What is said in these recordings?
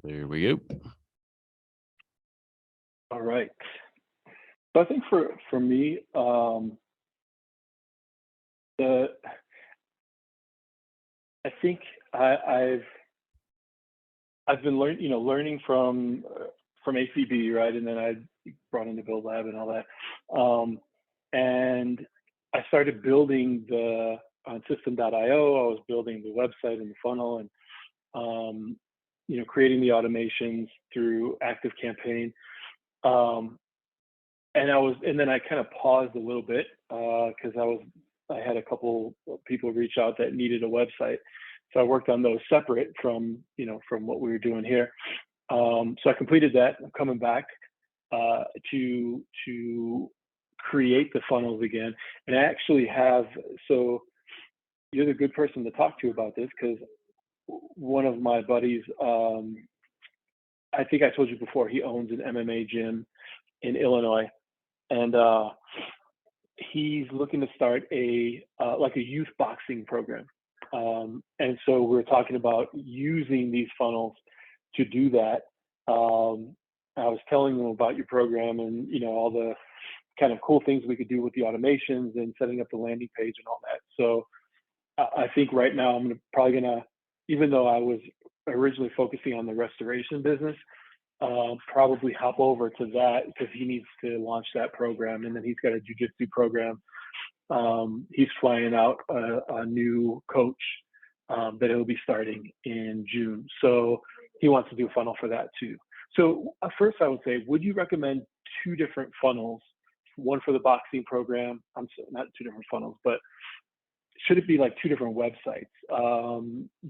There we go. All right. So I think for me, the I think I've been learning from ACB, right, and then I brought in the Build Lab and all that, and I started building the on System.io. I was building the website and the funnel, and creating the automations through ActiveCampaign. And then I kind of paused a little bit because I had a couple of people reach out that needed a website, so I worked on those separate from what we were doing here. So I completed that. I'm coming back to create the funnels again, and I actually have. So you're the good person to talk to about this because one of my buddies, I think I told you before, he owns an MMA gym in Illinois, and he's looking to start a youth boxing program. And so we're talking about using these funnels to do that. I was telling them about your program and all the kind of cool things we could do with the automations and setting up the landing page and all that. So I think right now I'm probably gonna, even though I was originally focusing on the restoration business, probably hop over to that because he needs to launch that program, and then he's got a jiu-jitsu program. He's flying out a new coach that he'll be starting in June, so he wants to do a funnel for that too. So first I would say, would you recommend two different funnels, one for the boxing program? I'm sorry, not two different funnels, but should it be like two different websites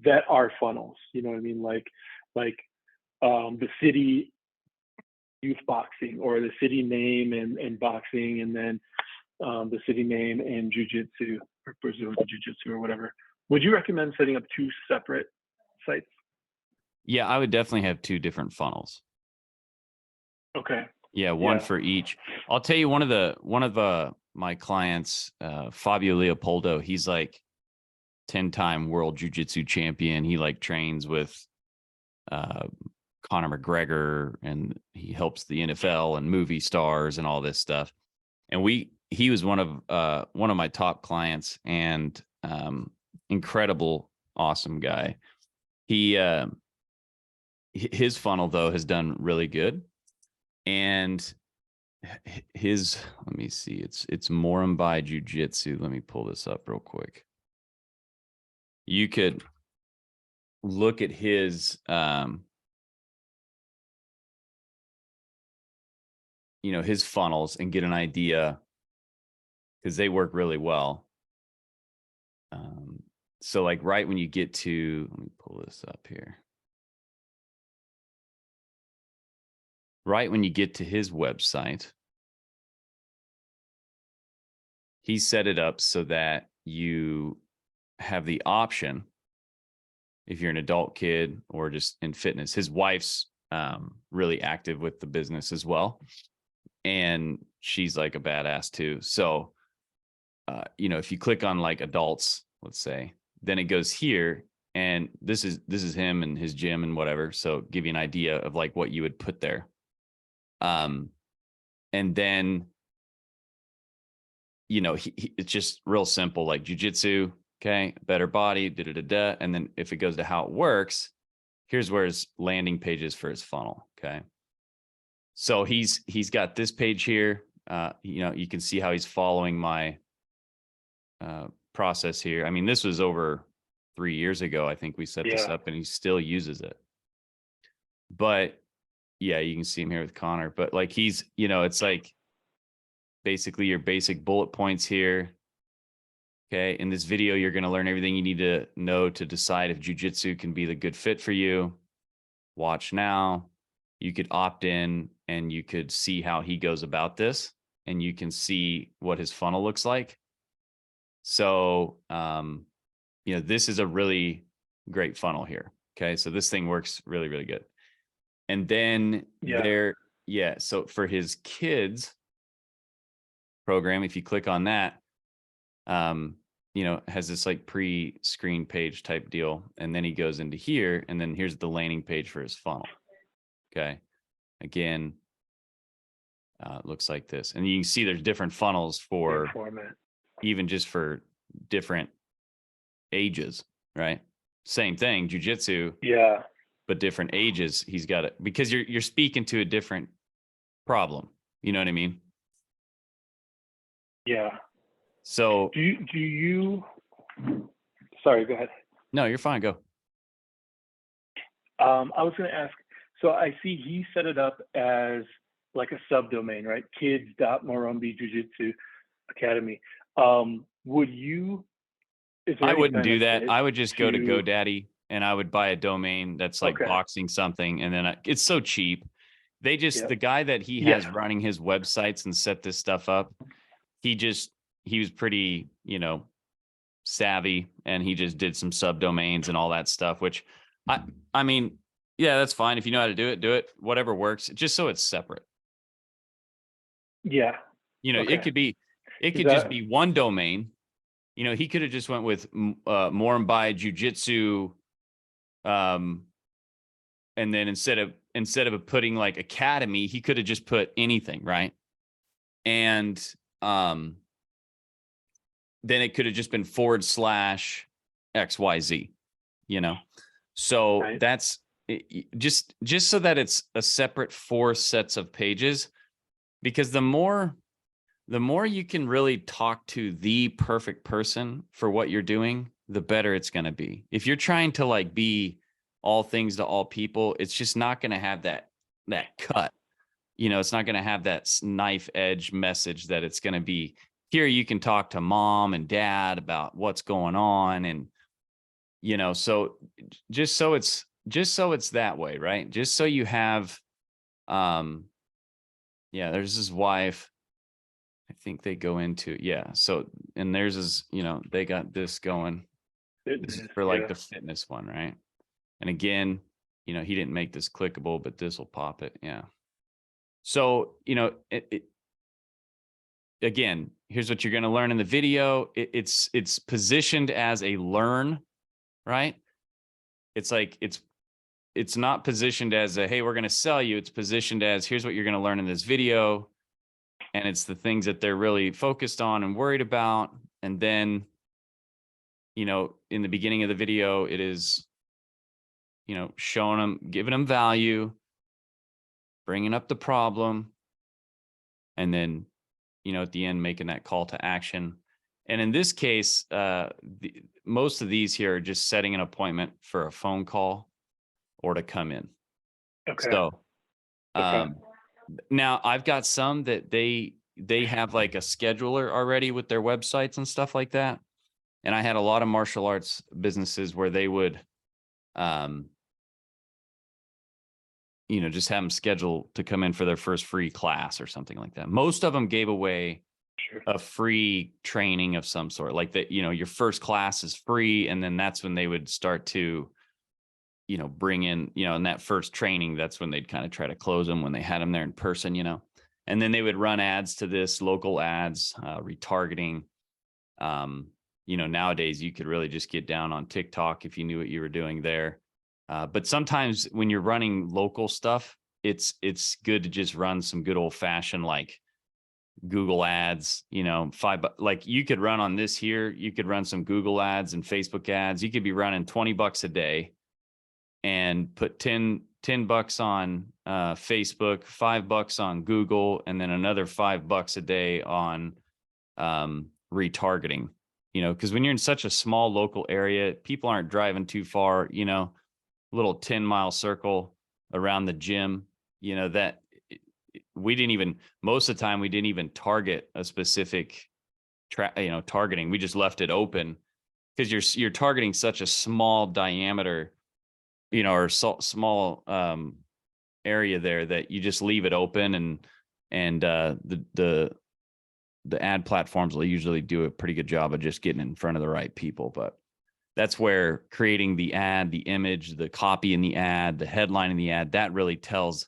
that are funnels? You know what I mean? Like the city youth boxing, or the city name and boxing, and then the city name and jujitsu, or Brazilian jiu-jitsu, or whatever. Would you recommend setting up two separate sites? Yeah, I would definitely have two different funnels. Okay. Yeah, one for each. I'll tell you, one of my clients, Fabio Leopoldo, he's like 10-time world jiu-jitsu champion. He like trains with Conor McGregor, and he helps the NFL and movie stars and all this stuff. And he was one of my top clients, and incredible, awesome guy. His funnel though has done really good. And let me see, it's Morimbai Jiu-Jitsu. Let me pull this up real quick. You could look at his his funnels and get an idea, because they work really well. So like right when you get to, let me pull this up here. Right when you get to his website, he set it up so that you have the option, if you're an adult kid or just in fitness. His wife's really active with the business as well, and she's like a badass too. So if you click on like adults, let's say, then it goes here, and this is him and his gym and whatever. So give you an idea of like what you would put there. And then it's just real simple, like jujitsu, okay, better body, and then if it goes to how it works, here's where his landing page is for his funnel. Okay, so he's got this page here. You can see how he's following my process here. I mean, this was over 3 years ago, I think we set this up, and he still uses it. But yeah, you can see him here with Connor, but like he's, it's like basically your basic bullet points here. Okay. In this video, you're going to learn everything you need to know to decide if jiu-jitsu can be the good fit for you. Watch now. You could opt in and you could see how he goes about this, and you can see what his funnel looks like. So, this is a really great funnel here. Okay. So this thing works really, really good. And then so for his kids program, if you click on that, has this like pre-screen page type deal. And then he goes into here, and then here's the landing page for his funnel. Okay. Again, looks like this. And you can see there's different funnels for even just for different ages, right? Same thing, jujitsu. Yeah. But different ages. He's got it because you're speaking to a different problem. You know what I mean? Yeah. So do you sorry, go ahead. No, you're fine. Go. I was going to ask, so I see he set it up as like a subdomain, right? Kids.Morumbi Jiu-Jitsu Academy. Would you, I wouldn't do that. I would just go to GoDaddy and I would buy a domain that's like boxing something. And then it's so cheap. They just, the guy that he has running his websites and set this stuff up, he was pretty, savvy, and he just did some subdomains and all that stuff, which I mean, yeah, that's fine. If you know how to do it, whatever works, just so it's separate. Yeah. It could just be one domain. He could have just went with Morumbi Jiu-Jitsu. And then instead of putting like academy, he could have just put anything, right? And then it could have just been /XYZ, So that's just so that it's a separate 4 sets of pages, because the more you can really talk to the perfect person for what you're doing, the better it's going to be. If you're trying to like be all things to all people, it's just not going to have that cut. It's not going to have that knife edge message that it's going to be. Here you can talk to mom and dad about what's going on, and so just so it's that way, right? Just so you have there's his wife. I think they go into so, and theirs is, they got this going. This is for like the fitness one, right? And again, he didn't make this clickable, but this will pop it. Yeah. So, again, here's what you're going to learn in the video. It's positioned as a learn, right? It's like, it's not positioned as a, hey, we're going to sell you. It's positioned as, here's what you're going to learn in this video. And it's the things that they're really focused on and worried about. And then, in the beginning of the video, it is, showing them, giving them value, bringing up the problem, and then, at the end, making that call to action. And in this case, most of these here are just setting an appointment for a phone call or to come in. Okay. So, now I've got some that they have like a scheduler already with their websites and stuff like that. And I had a lot of martial arts businesses where they would, just have them scheduled to come in for their first free class or something like that. Most of them gave away a free training of some sort, like that, your first class is free. And then that's when they would start to, bring in, in that first training, that's when they'd kind of try to close them when they had them there in person, and then they would run ads to this, local ads, retargeting. Nowadays you could really just get down on TikTok if you knew what you were doing there. But sometimes when you're running local stuff, it's good to just run some good old fashioned, like Google ads, like you could run on this here. You could run some Google ads and Facebook ads. You could be running $20 a day and put $10 on Facebook, $5 on Google, and then another $5 a day on retargeting, because when you're in such a small local area, people aren't driving too far, little 10-mile circle around the gym, that we didn't even, most of the time we didn't even target a specific targeting. We just left it open because you're targeting such a small diameter, or small area there, that you just leave it open, and the ad platforms will usually do a pretty good job of just getting in front of the right people. But that's where creating the ad, the image, the copy in the ad, the headline in the ad, that really tells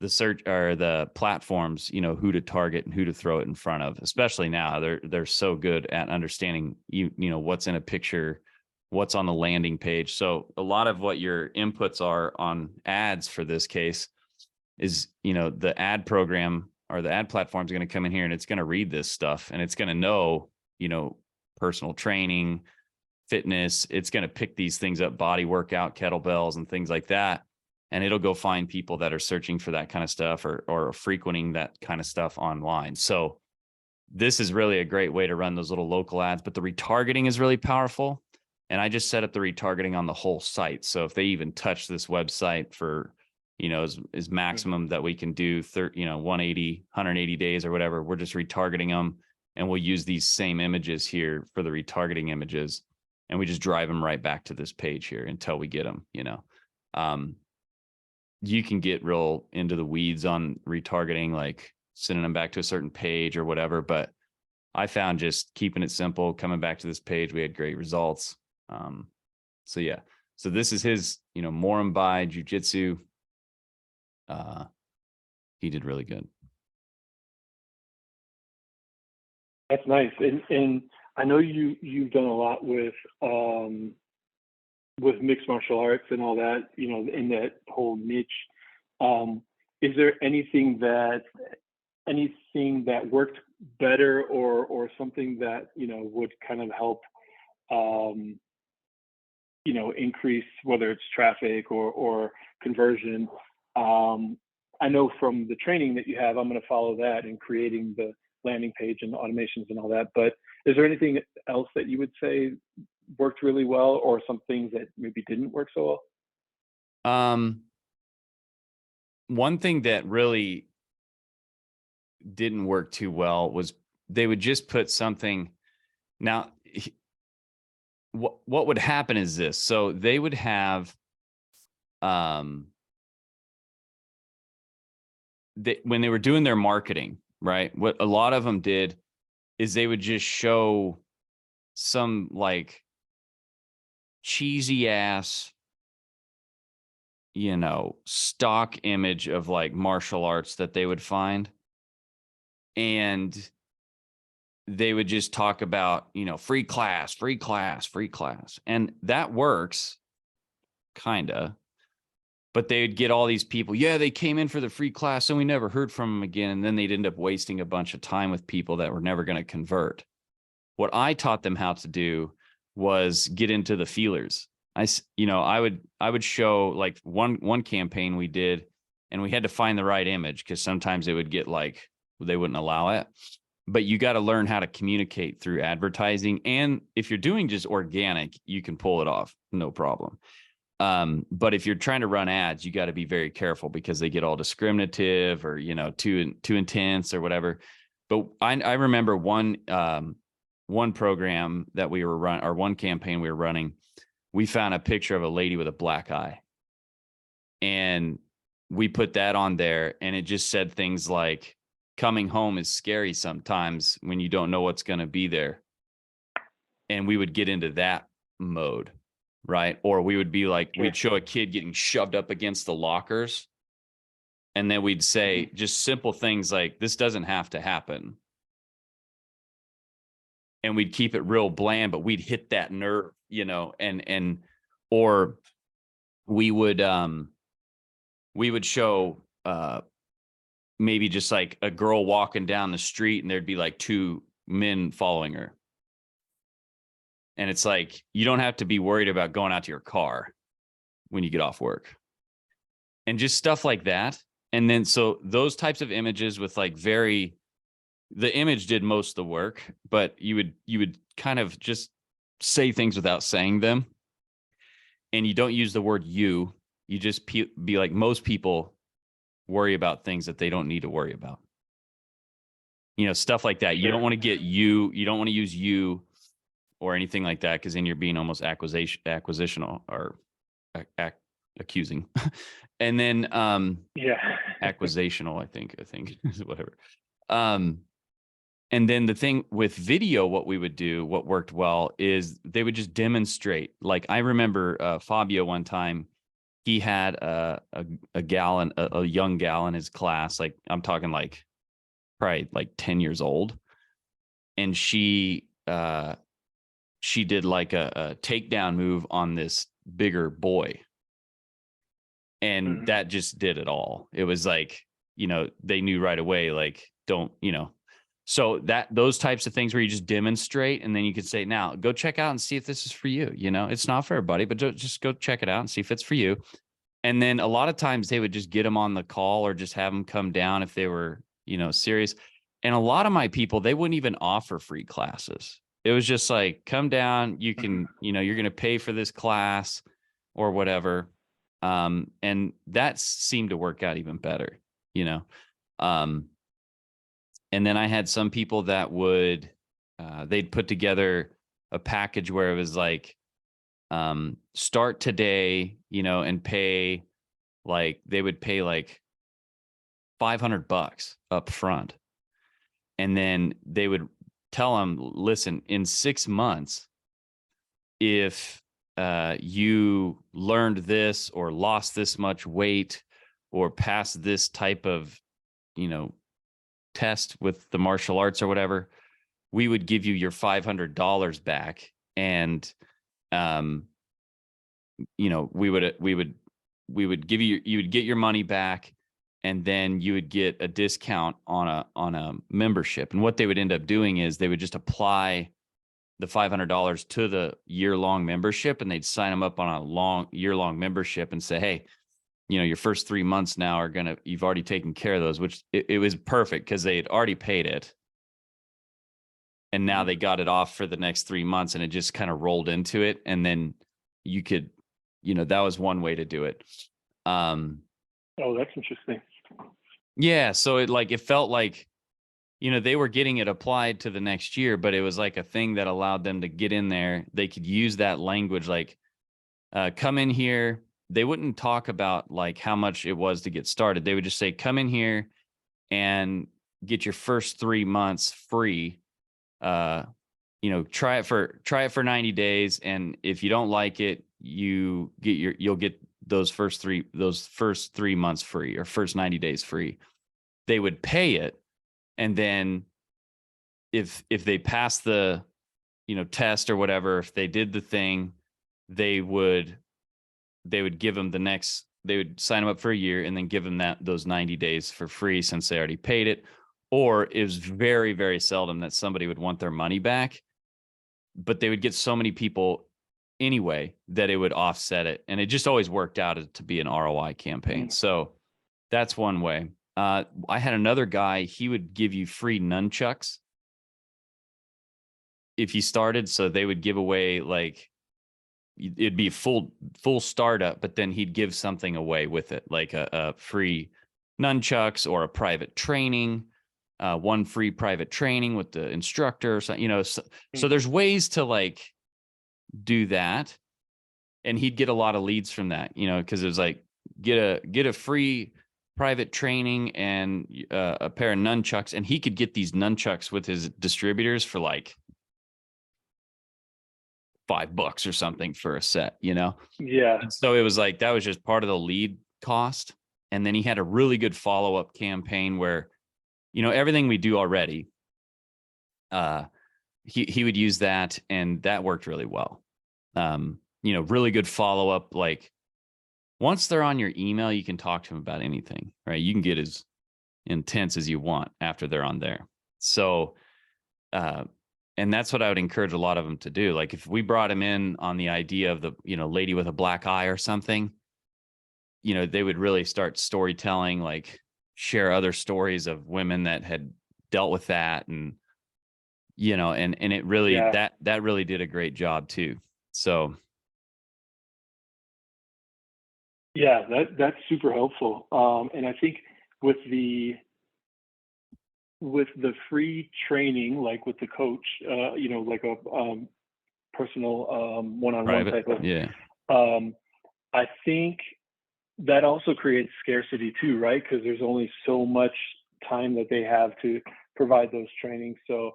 the search or the platforms, you know, who to target and who to throw it in front of, especially now. They're so good at understanding you know, what's in a picture, what's on the landing page. So a lot of what your inputs are on ads for this case is, you know, the ad program or the ad platform is going to come in here and it's going to read this stuff and it's going to know, you know, personal training, fitness. It's going to pick these things up, body workout, kettlebells and things like that. And it'll go find people that are searching for that kind of stuff or frequenting that kind of stuff online. So this is really a great way to run those little local ads, but the retargeting is really powerful. And I just set up the retargeting on the whole site. So if they even touch this website for, you know, is maximum that we can do, 180 days or whatever, we're just retargeting them. And we'll use these same images here for the retargeting images. And we just drive them right back to this page here until we get them, you know. You can get real into the weeds on retargeting, like sending them back to a certain page or whatever. But I found just keeping it simple, coming back to this page, we had great results. So yeah, so this is his, you know, Morimbai Jiu-Jitsu. He did really good. That's nice. And I know you've done a lot with mixed martial arts and all that, you know, in that whole niche. Is there anything that worked better or something that, you know, would kind of help, you know, increase whether it's traffic or conversion? I know from the training that you have, I'm going to follow that in creating the landing page and automations and all that. But is there anything else that you would say worked really well, or some things that maybe didn't work so well? One thing that really didn't work too well was they would just put something. Now, what would happen is this. So they would have, when they were doing their marketing, right? What a lot of them did is they would just show some like cheesy ass, you know, stock image of like martial arts that they would find. And they would just talk about, you know, free class, free class, free class. And that works kind of, but they'd get all these people. Yeah, they came in for the free class and we never heard from them again. And then they'd end up wasting a bunch of time with people that were never going to convert. What I taught them how to do was get into the feelers. I would show like one campaign we did, and we had to find the right image because sometimes it would get like, they wouldn't allow it. But you got to learn how to communicate through advertising. And if you're doing just organic, you can pull it off, no problem. But if you're trying to run ads, you got to be very careful because they get all discriminative or, you know, too intense or whatever. But I remember one program that we were running, or one campaign we were running, we found a picture of a lady with a black eye. And we put that on there, and it just said things like, coming home is scary sometimes when you don't know what's going to be there. And we would get into that mode, right? Or we would be like, we'd show a kid getting shoved up against the lockers. And then we'd say just simple things like, this doesn't have to happen. And we'd keep it real bland, but we'd hit that nerve, you know, or we would show, maybe just like a girl walking down the street and there'd be like two men following her. And it's like, you don't have to be worried about going out to your car when you get off work, and just stuff like that. And then, so those types of images with like the image did most of the work, but you would kind of just say things without saying them. And you don't use the word you just be like, most people worry about things that they don't need to worry about. You know, stuff like that. You don't want to get you don't want to use you or anything like that, because then you're being almost acquisitional or accusing. And then acquisitional, I think whatever. And then the thing with video, what worked well is they would just demonstrate. Like I remember Fabio one time, he had a young gal in his class, like I'm talking like probably like 10 years old, and she did like a takedown move on this bigger boy, and that just did it all. It was like, they knew right away, like, don't, so those types of things where you just demonstrate, and then you could say, now go check out and see if this is for you. It's not for everybody, but just go check it out and see if it's for you. And then a lot of times they would just get them on the call, or just have them come down if they were, serious. And a lot of my people, they wouldn't even offer free classes. It was just like, come down, you can, you're going to pay for this class or whatever. And that seemed to work out even better, and then I had some people that would, they'd put together a package where it was like, start today, and pay, like, they would pay like $500 up front. And then they would tell them, listen, in 6 months, if you learned this or lost this much weight or passed this type of, test with the martial arts or whatever, we would give you your $500 back. And, we would give you would get your money back, and then you would get a discount on a membership. And what they would end up doing is they would just apply the $500 to the year-long membership, and they'd sign them up on a year-long membership and say, hey, your first 3 months now you've already taken care of those, which it was perfect because they had already paid it. And now they got it off for the next 3 months, and it just kind of rolled into it. And then you could, that was one way to do it. Oh, that's interesting. Yeah. So it felt like, they were getting it applied to the next year, but it was like a thing that allowed them to get in there. They could use that language, like, come in here. They wouldn't talk about like how much it was to get started. They would just say, come in here and get your first 3 months free. Try it for 90 days. And if you don't like it, you'll get those first 3 months free, or first 90 days free. They would pay it. And then if they passed the, test or whatever, if they did the thing, they would give them they would sign them up for a year and then give them those 90 days for free, since they already paid it. Or it was very, very seldom that somebody would want their money back, but they would get so many people anyway that it would offset it. And it just always worked out to be an ROI campaign. So that's one way. I had another guy, he would give you free nunchucks if you started. So they would give away, like, it'd be full startup, but then he'd give something away with it, like a free nunchucks or a private training, one free private training with the instructor or something, so there's ways to like do that. And he'd get a lot of leads from that, because it was like, get a free private training and a pair of nunchucks. And he could get these nunchucks with his distributors for like $5 or something for a set, Yeah. And so it was like, that was just part of the lead cost. And then he had a really good follow-up campaign where, everything we do already, he would use that, and that worked really well. Really good follow-up. Like, once they're on your email, you can talk to them about anything, right? You can get as intense as you want after they're on there. So, and that's what I would encourage a lot of them to do. Like, if we brought him in on the idea of the, lady with a black eye or something, they would really start storytelling, like share other stories of women that had dealt with that. And, and it really, that really did a great job too. So. Yeah, that's super helpful. And I think with the free training, like with the coach, like a personal one-on-one type of, I think that also creates scarcity too, right? Because there's only so much time that they have to provide those trainings. So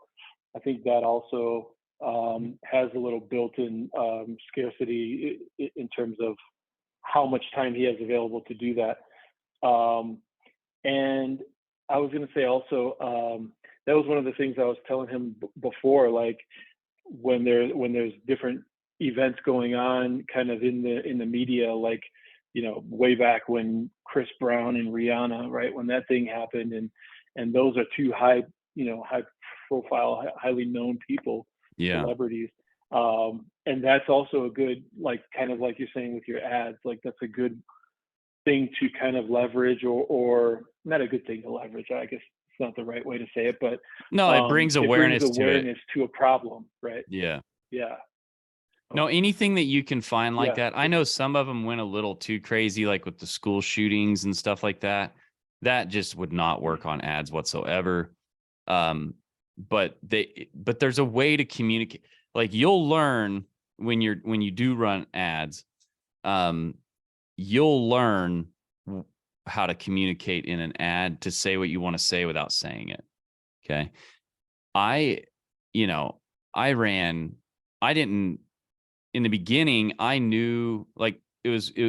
I think that also has a little built-in scarcity in terms of how much time he has available to do that. And I was going to say also, that was one of the things I was telling him before, like when there's different events going on kind of in the media, like, you know, way back when Chris Brown and Rihanna, right, when that thing happened, and those are two high profile, highly known people, celebrities. And that's also a good, like, kind of like you're saying with your ads, like that's a good thing to kind of leverage, or not a good thing to leverage, I guess it's not the right way to say it, but no, it brings awareness to a problem, right? Yeah. Yeah. No, anything that you can find like that. I know some of them went a little too crazy, like with the school shootings and stuff like that. That just would not work on ads whatsoever. But there's a way to communicate. Like you'll learn when you do run ads, you'll learn how to communicate in an ad to say what you want to say without saying it. Okay. I didn't, in the beginning, I knew, like,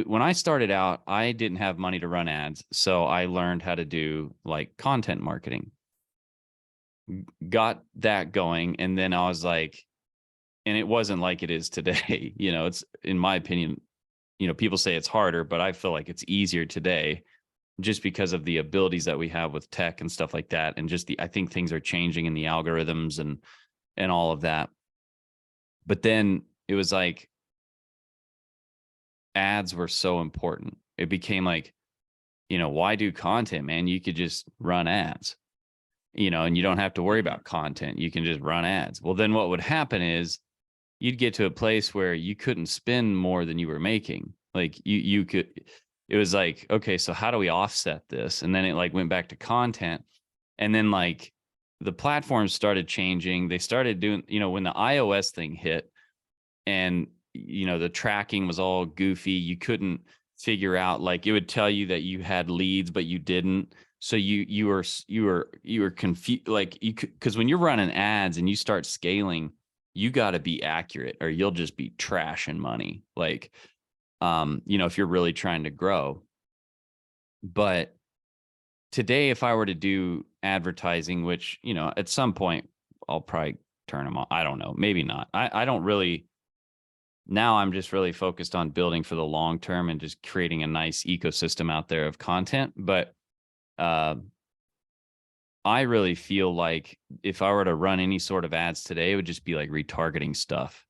when I started out, I didn't have money to run ads. So I learned how to do like content marketing, got that going. And then I was like, and it wasn't like it is today. It's, in my opinion, people say it's harder, but I feel like it's easier today just because of the abilities that we have with tech and stuff like that. And just I think things are changing in the algorithms and all of that. But then it was like ads were so important. It became like, why do content, man? You could just run ads, and you don't have to worry about content. You can just run ads. Well, then what would happen is you'd get to a place where you couldn't spend more than you were making. Like you could, it was like, okay, so how do we offset this? And then it like went back to content. And then like the platforms started changing. They started doing, when the iOS thing hit and, the tracking was all goofy. You couldn't figure out, like it would tell you that you had leads, but you didn't. So you were confused. Like because when you're running ads and you start scaling, you got to be accurate or you'll just be trashing money. Like, if you're really trying to grow. But today, if I were to do advertising, which, at some point I'll probably turn them on. I don't know. Maybe not. I don't really. Now I'm just really focused on building for the long term and just creating a nice ecosystem out there of content. But I really feel like if I were to run any sort of ads today, it would just be like retargeting stuff.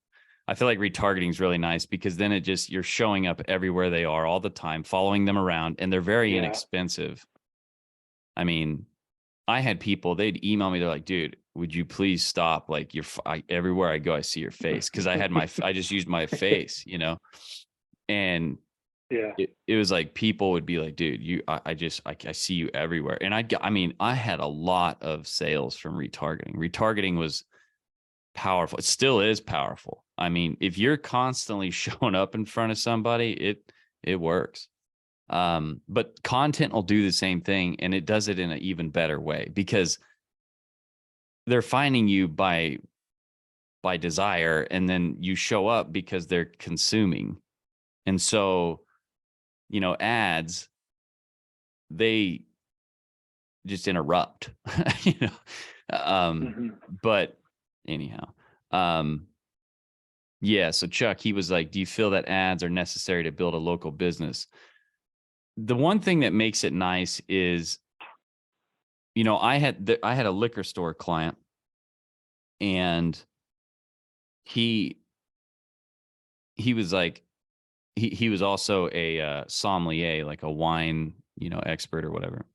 I feel like retargeting is really nice because then you're showing up everywhere they are all the time, following them around, and they're very inexpensive. I mean, I had people, they'd email me. They're like, dude, would you please stop? Like everywhere I go, I see your face. Cause I just used my face, and it was like, people would be like, dude, I see you everywhere. And I had a lot of sales from retargeting. Retargeting was powerful. It still is powerful. I mean, if you're constantly showing up in front of somebody, it works. But content will do the same thing, and it does it in an even better way because they're finding you by desire, and then you show up because they're consuming. And so, ads, they just interrupt, but anyhow, yeah. So Chuck, he was like, do you feel that ads are necessary to build a local business? The one thing that makes it nice is, I had a liquor store client, and he was like, he was also a sommelier, like a wine, expert or whatever.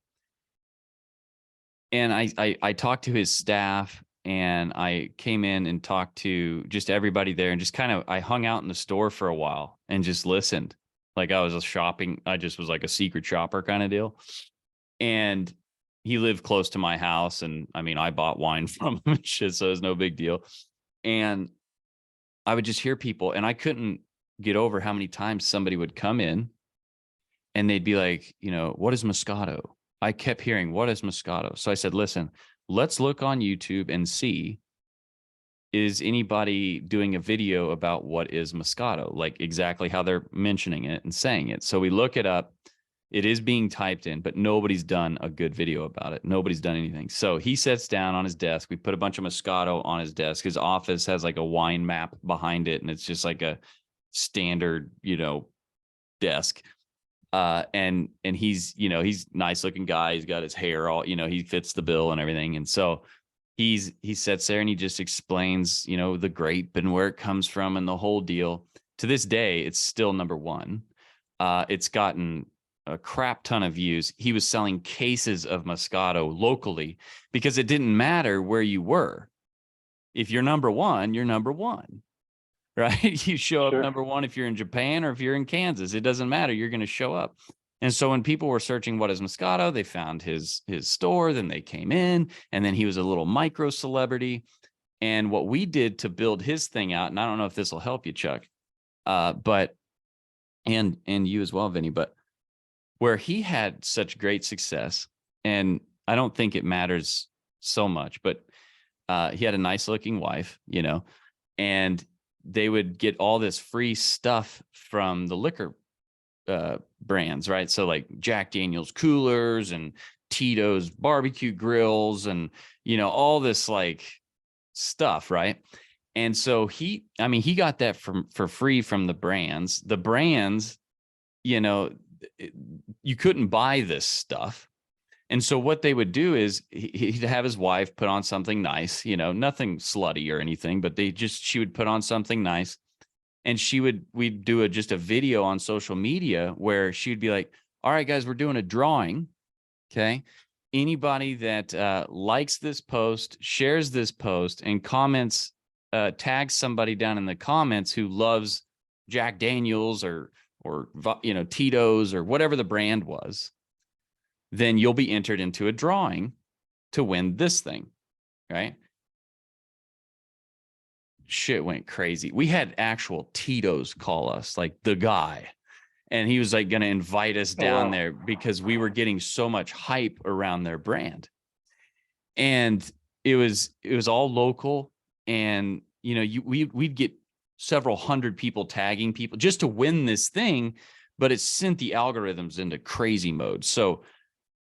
And I talked to his staff, and I came in and talked to just everybody there, and just I hung out in the store for a while and just listened. Like I was shopping. I just was like a secret shopper kind of deal. And he lived close to my house. And I mean, I bought wine from him and shit, so it was no big deal. And I would just hear people, and I couldn't get over how many times somebody would come in and they'd be like, what is Moscato? I kept hearing, what is Moscato? So I said, listen, let's look on YouTube and see is anybody doing a video about what is Moscato, like exactly how they're mentioning it and saying it. So we look it up. It is being typed in, but nobody's done a good video about it. Nobody's done anything. So he sits down on his desk. We put a bunch of Moscato on his desk. His office has like a wine map behind it, and it's just like a standard, desk. And he's, he's nice looking guy. He's got his hair all, he fits the bill and everything. And so he sits there and he just explains, the grape and where it comes from and the whole deal. To this day, it's still number one. It's gotten a crap ton of views. He was selling cases of Moscato locally because it didn't matter where you were. If you're number one, you're number one, right? You show up number one if you're in Japan or if you're in Kansas. It doesn't matter. You're going to show up. And so when people were searching what is Moscato, they found his store. Then they came in, and then he was a little micro celebrity. And what we did to build his thing out, and I don't know if this will help you, Chuck, but and you as well, Vinny, but where he had such great success, and I don't think it matters so much, but he had a nice looking wife, and they would get all this free stuff from the liquor brands, right? So like Jack Daniel's coolers and Tito's barbecue grills and, all this like stuff, right? And so he got that for free from the brands. The brands, you couldn't buy this stuff. And so what they would do is he'd have his wife put on something nice, nothing slutty or anything, but she would put on something nice. And we'd do just a video on social media where she'd be like, all right, guys, we're doing a drawing. Okay. Anybody that likes this post, shares this post, and comments, tags somebody down in the comments who loves Jack Daniels or Tito's or whatever the brand was, then you'll be entered into a drawing to win this thing, right? Shit went crazy. We had actual Tito's call us, like the guy, and he was like going to invite us down there because we were getting so much hype around their brand. And it was all local, and we'd get several hundred people tagging people just to win this thing, but it sent the algorithms into crazy mode. So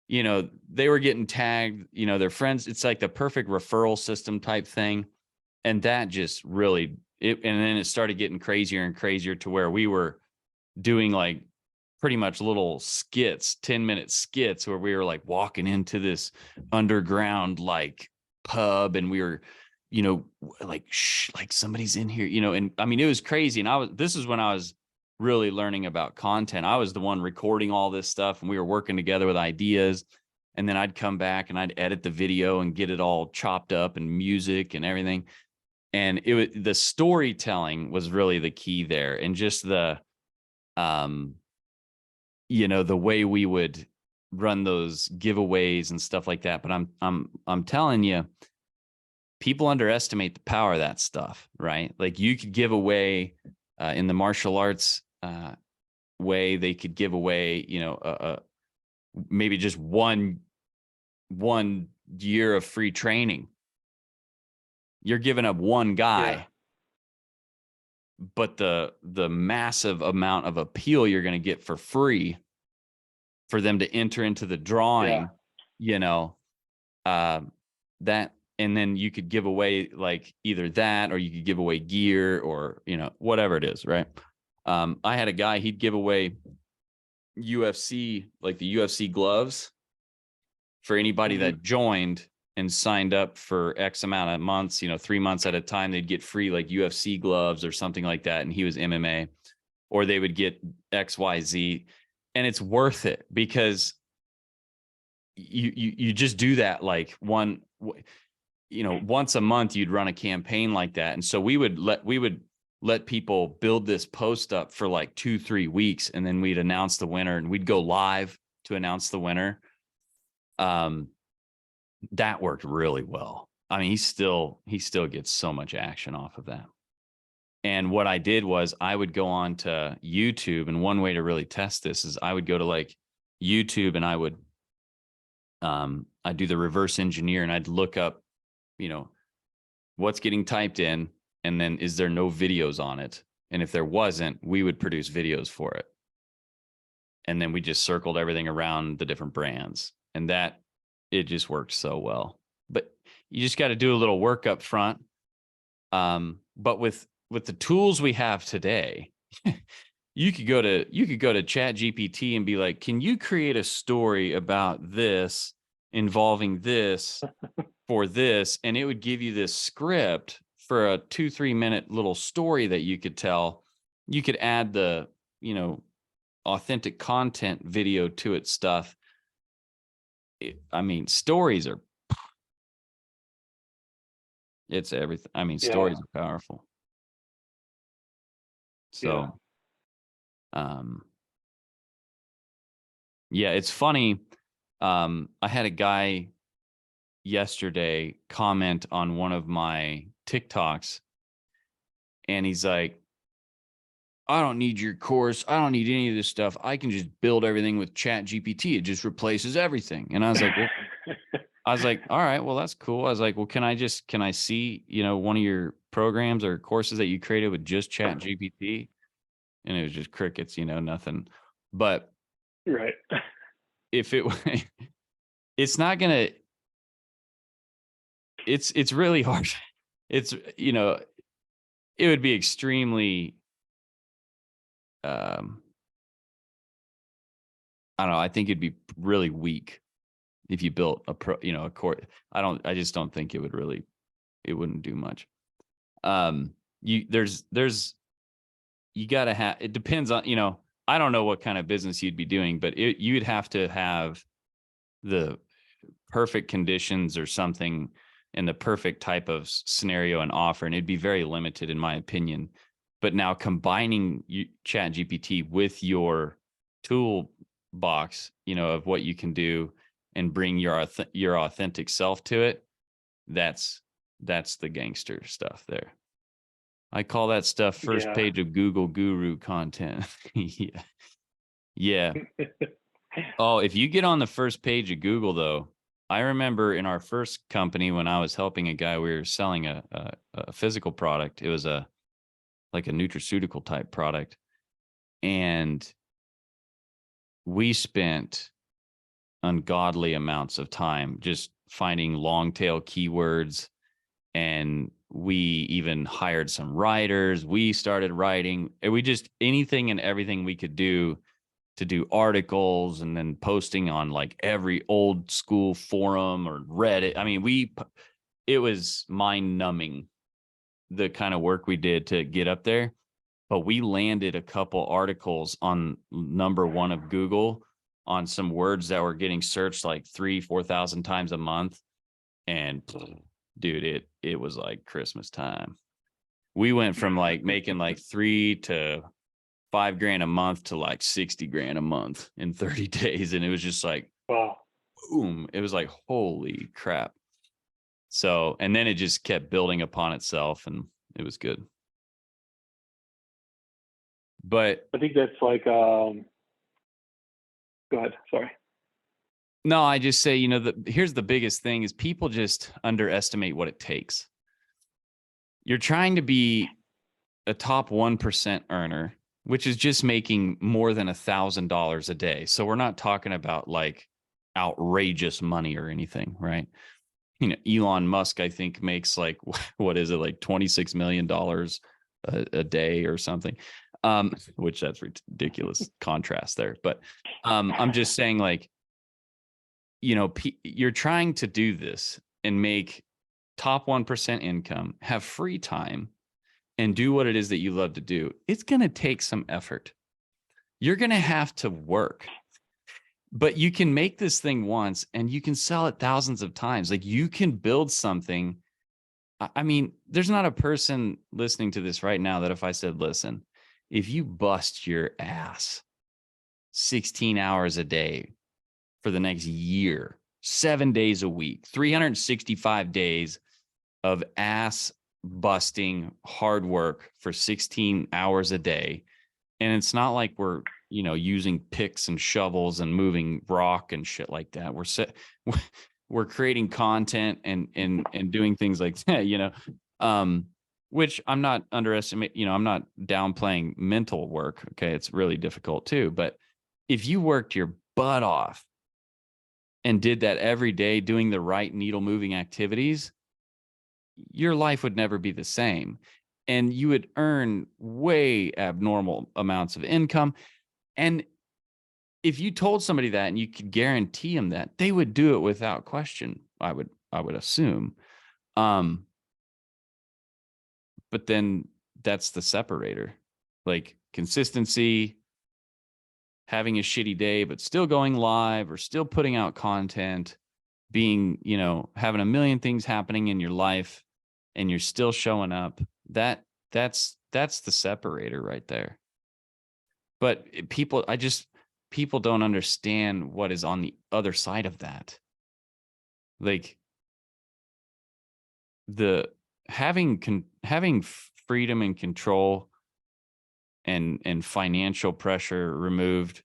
they were getting tagged, their friends. It's like the perfect referral system type thing. And that just really, and then it started getting crazier and crazier to where we were doing like pretty much little skits, 10-minute skits where we were like walking into this underground like pub, and we were, like, shh, like somebody's in here, and I mean, it was crazy. And this is when I was really learning about content. I was the one recording all this stuff, and we were working together with ideas. And then I'd come back and I'd edit the video and get it all chopped up and music and everything. And the storytelling was really the key there. And just the way we would run those giveaways and stuff like that. But I'm telling you, people underestimate the power of that stuff, right? Like you could give away in the martial arts way, they could give away, maybe just one year of free training. You're giving up one guy, but the massive amount of appeal you're going to get for free for them to enter into the drawing, that, and then you could give away like either that, or you could give away gear or, whatever it is. Right. I had a guy, he'd give away UFC, like the UFC gloves for anybody that joined and signed up for X amount of months, 3 months at a time. They'd get free like UFC gloves or something like that. And he was MMA, or they would get XYZ. And it's worth it because you just do that like once a month. You'd run a campaign like that. And so we would let people build this post up for like 2-3 weeks, and then we'd announce the winner, and we'd go live to announce the winner. That worked really well. I mean, he still gets so much action off of that. And what I did was I would go on to YouTube, and one way to really test this is I would go to like YouTube, and I'd do the reverse engineer, and I'd look up, what's getting typed in, and then is there no videos on it? And if there wasn't, we would produce videos for it. And then we just circled everything around the different brands, and that it just worked so well. But you just got to do a little work up front. But with the tools we have today, you could go to ChatGPT and be like, can you create a story about this involving this for this? And it would give you this script for a 2-3 minute little story that you could tell. You could add the, authentic content video to it stuff. Stories are, it's everything. Stories are powerful. So, it's funny. I had a guy yesterday comment on one of my TikToks, and he's like, I don't need your course. I don't need any of this stuff. I can just build everything with ChatGPT. It just replaces everything. And I was like, all right, well, that's cool. I was like, well, can I see, one of your programs or courses that you created with just ChatGPT? And it was just crickets, nothing. But right. If it's not going to, it's really hard. It's, it would be extremely, I don't know. I think it'd be really weak if you built a course. I just don't think it wouldn't do much. You gotta have, it depends on, I don't know what kind of business you'd be doing, but you'd have to have the perfect conditions or something and the perfect type of scenario and offer. And it'd be very limited in my opinion. But now combining ChatGPT with your toolbox, of what you can do and bring your authentic self to it, that's the gangster stuff there. I call that stuff first page of Google guru content. Yeah. Oh, if you get on the first page of Google, though, I remember in our first company when I was helping a guy, we were selling a physical product. It was like a nutraceutical type product. And we spent ungodly amounts of time just finding long tail keywords. And we even hired some writers. We started writing, and we just anything and everything we could do to do articles and then posting on like every old school forum or Reddit. It was mind numbing, the kind of work we did to get up there. But we landed a couple articles on #1 of Google on some words that were getting searched like 3,000-4,000 times a month. And dude, it was like Christmas time. We went from like making like $3,000 to $5,000 a month to like $60,000 a month in 30 days. And it was just like, wow, boom. It was like, holy crap. So, and then it just kept building upon itself, and it was good. But I think that's like, go ahead. Sorry. No, I just say, here's the biggest thing is people just underestimate what it takes. You're trying to be a top 1% earner, which is just making more than $1,000 a day. So we're not talking about like outrageous money or anything, right? Elon Musk, I think, makes like, what is it, like $26 million a day or something, which that's ridiculous contrast there. But I'm just saying, like, you're trying to do this and make top 1% income, have free time, and do what it is that you love to do. It's going to take some effort. You're going to have to work. But you can make this thing once and you can sell it thousands of times. Like, you can build something. There's not a person listening to this right now that if I said, listen, if you bust your ass 16 hours a day for the next year, 7 days a week, 365 days of ass busting hard work for 16 hours a day. And it's not like we're, using picks and shovels and moving rock and shit like that. we're creating content and doing things like that, you know, which I'm not underestimating, you know, I'm not downplaying mental work. Okay. It's really difficult too. But if you worked your butt off and did that every day, doing the right needle moving activities, your life would never be the same. And you would earn way abnormal amounts of income. And if you told somebody that and you could guarantee them that, they would do it without question. I would assume. But then that's the separator, like consistency, having a shitty day, but still going live or still putting out content, being, you know, having a million things happening in your life and you're still showing up. That's the separator right there. But people don't understand what is on the other side of that. Like the having freedom and control and financial pressure removed.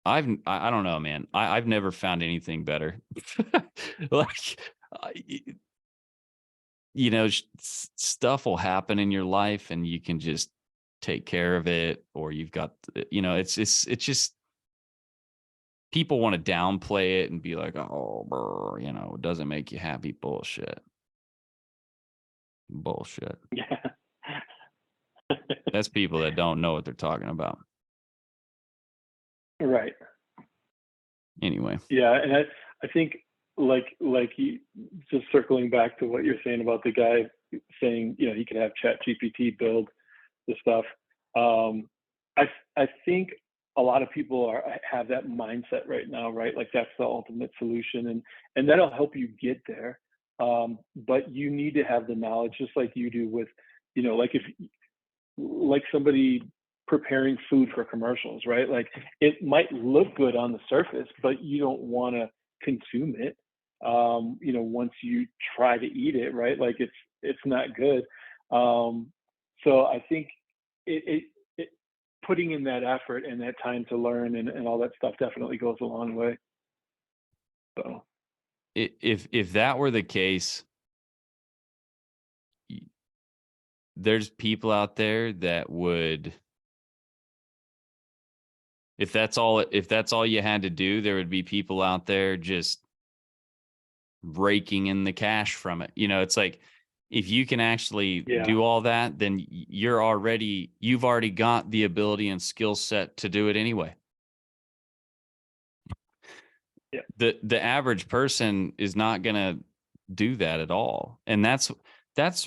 I don't know, man. I've never found anything better. Like, you know, stuff will happen in your life and you can just take care of it, or you've got, you know, it's just, people want to downplay it and be like, oh, brr, you know, it doesn't make you happy. Bullshit. Yeah. That's people that don't know what they're talking about. Right. Anyway. Yeah. And I think like you, just circling back to what you're saying about the guy saying, you know, he could have Chat GPT build the stuff. I think a lot of people have that mindset right now, right? Like that's the ultimate solution, and that'll help you get there. But you need to have the knowledge, just like you do with, you know, like somebody preparing food for commercials, right? Like it might look good on the surface, but you don't want to consume it. You know, once you try to eat it, right? Like it's not good. So I think it putting in that effort and that time to learn and all that stuff definitely goes a long way. So if that were the case, there's people out there that would, if that's all you had to do, there would be people out there just raking in the cash from it. You know, it's like, if you can actually do all that, then you've already got the ability and skill set to do it anyway. Yeah. The average person is not going to do that at all. And that's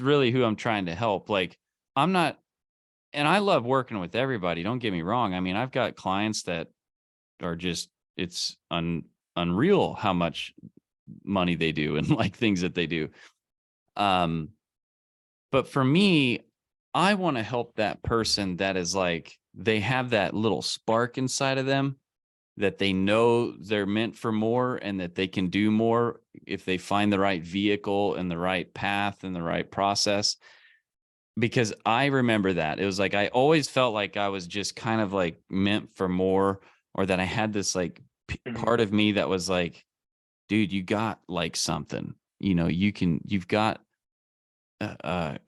really who I'm trying to help. Like, I'm not, and I love working with everybody. Don't get me wrong. I mean, I've got clients that are just, it's unreal how much money they do and like things that they do. But for me, I want to help that person that is like, they have that little spark inside of them that they know they're meant for more and that they can do more if they find the right vehicle and the right path and the right process. Because I remember that it was like, I always felt like I was just kind of like meant for more, or that I had this like part of me that was like, dude, you got like something, you know, you've got an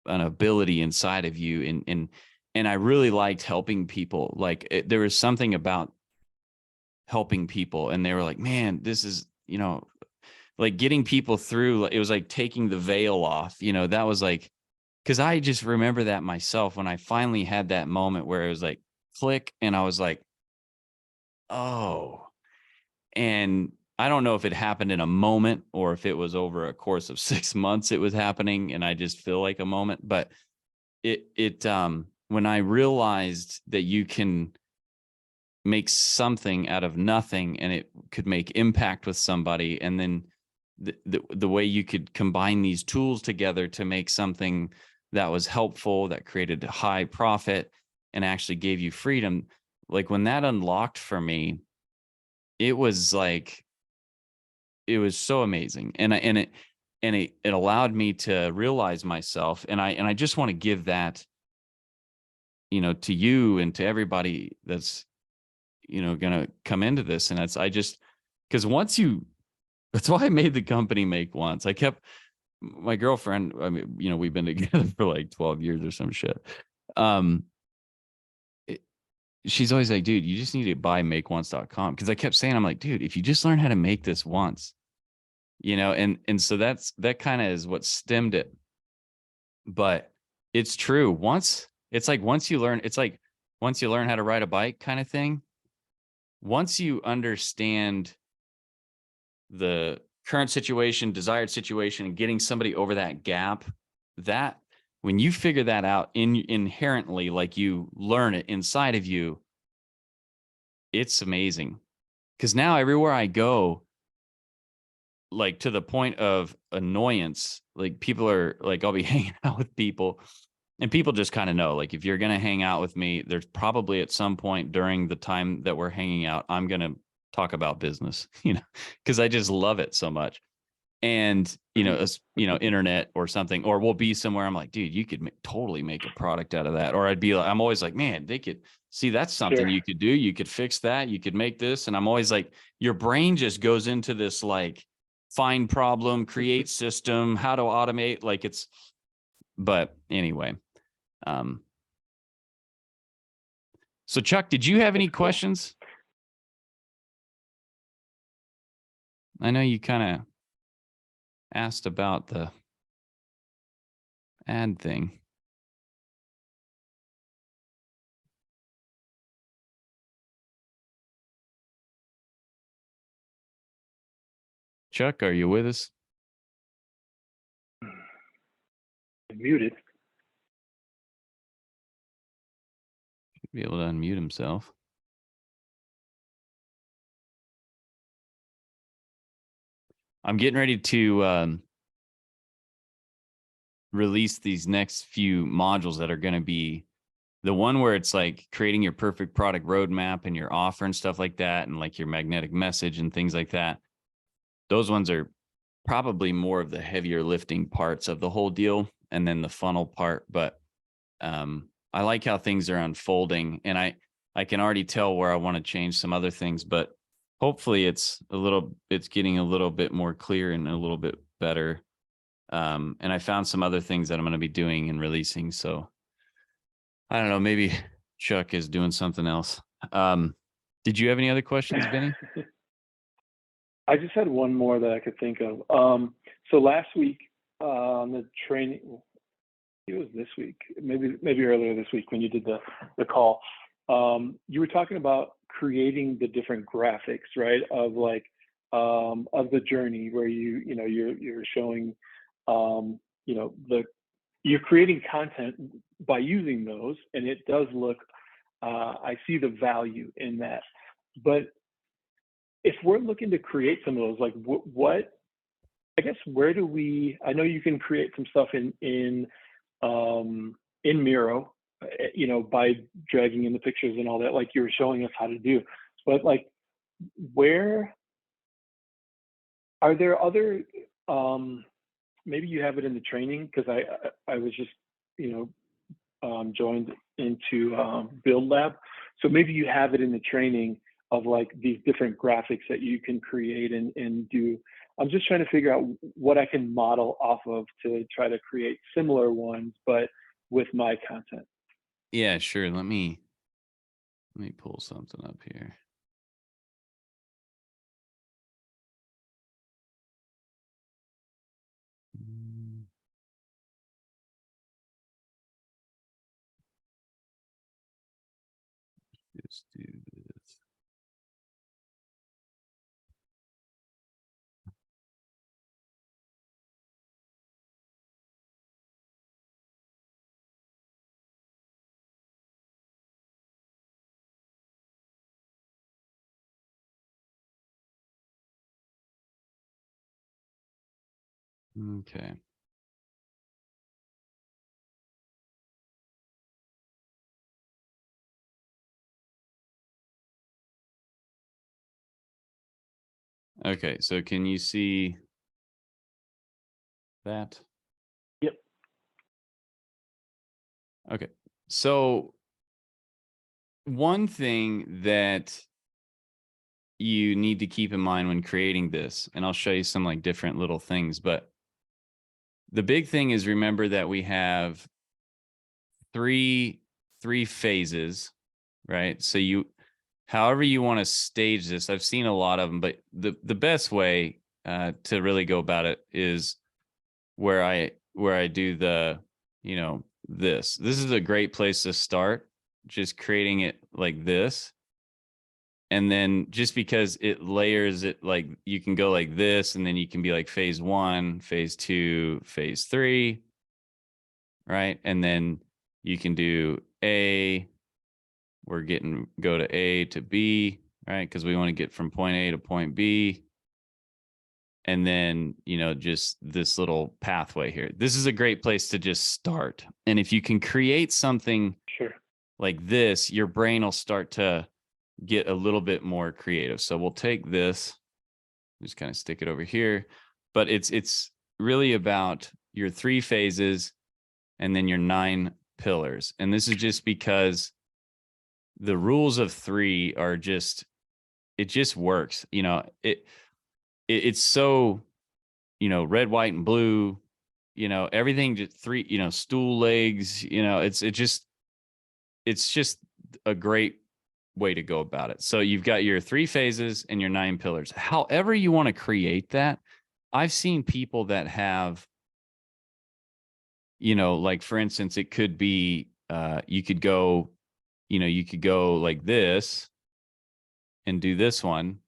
ability inside of you. And I really liked helping people. Like there was something about helping people, and they were like, man, this is, you know, like getting people through. It was like taking the veil off, you know. That was like, because I just remember that myself when I finally had that moment where it was like click, and I was like, oh. And I don't know if it happened in a moment or if it was over a course of 6 months it was happening, and I just feel like a moment. But when I realized that you can make something out of nothing and it could make impact with somebody, and then the way you could combine these tools together to make something that was helpful, that created a high profit and actually gave you freedom. Like when that unlocked for me, it was like, it was so amazing. And it allowed me to realize myself. And I just want to give that, you know, to you and to everybody that's, you know, going to come into this. And because that's why I made the company Make Once. My girlfriend, I mean, we've been together for like 12 years or some shit. She's always like, dude, you just need to buy makeonce.com. Because I kept saying, I'm like, dude, if you just learn how to make this once, and so that kind of is what stemmed it. But it's true. Once you learn how to ride a bike kind of thing, once you understand the current situation, desired situation, and getting somebody over that gap, that when you figure that out inherently, like you learn it inside of you, it's amazing. Because now everywhere I go, like to the point of annoyance, like people are like, I'll be hanging out with people and people just kind of know, like, if you're going to hang out with me, there's probably at some point during the time that we're hanging out, I'm going to talk about business, because I just love it so much. And, internet or something, or we'll be somewhere. I'm like, dude, you could totally make a product out of that. Or I'm always like, man, they could see that's something you could do. You could fix that. You could make this. And I'm always like, your brain just goes into this, like, find problem, create system, how to automate. But anyway. So Chuck, did you have any questions? I know you kind of asked about the ad thing. Chuck, are you with us? Muted. Should be able to unmute himself. I'm getting ready to release these next few modules that are going to be the one where it's like creating your perfect product roadmap and your offer and stuff like that, and like your magnetic message and things like that. Those ones are probably more of the heavier lifting parts of the whole deal, and then the funnel part. But I like how things are unfolding, and I can already tell where I want to change some other things, but hopefully it's getting a little bit more clear and a little bit better. And I found some other things that I'm going to be doing and releasing. So I don't know, maybe Chuck is doing something else. Did you have any other questions, Vinny? I just had one more that I could think of. So last week on the training, it was this week, maybe earlier this week when you did the call, you were talking about creating the different graphics, right? Of like of the journey where you're showing you're creating content by using those, and it does look. I see the value in that, but if we're looking to create some of those, like what I guess, where do we? I know you can create some stuff in Miro, by dragging in the pictures and all that, like you were showing us how to do. But like, where are there other? Maybe you have it in the training, because I was just joined into Build Lab, so maybe you have it in the training of like these different graphics that you can create and do. I'm just trying to figure out what I can model off of to try to create similar ones, but with my content. Yeah, sure. Let me pull something up here. Let's do this. Okay. Okay, so can you see that? Yep. Okay. So one thing that you need to keep in mind when creating this, and I'll show you some like different little things, but the big thing is remember that we have three phases, right? So however you want to stage this, I've seen a lot of them, but the best way to really go about it is where I do the, this is a great place to start, just creating it like this. And then just because it layers it, like you can go like this, and then you can be like phase 1, phase 2, phase 3, right? And then you can do A, go to A to B, right? Because we want to get from point A to point B. And then, just this little pathway here. This is a great place to just start. And if you can create something like this, your brain will start to get a little bit more creative. So we'll take this, just kind of stick it over here. But it's really about your 3 phases and then your 9 pillars. And this is just because the rules of 3 are it just works. It's so, red, white, and blue, everything just 3, stool legs, it's just a great way to go about it. So you've got your 3 phases and your 9 pillars. However you want to create that, I've seen people that have, like for instance, it could be, you could go like this and do this one.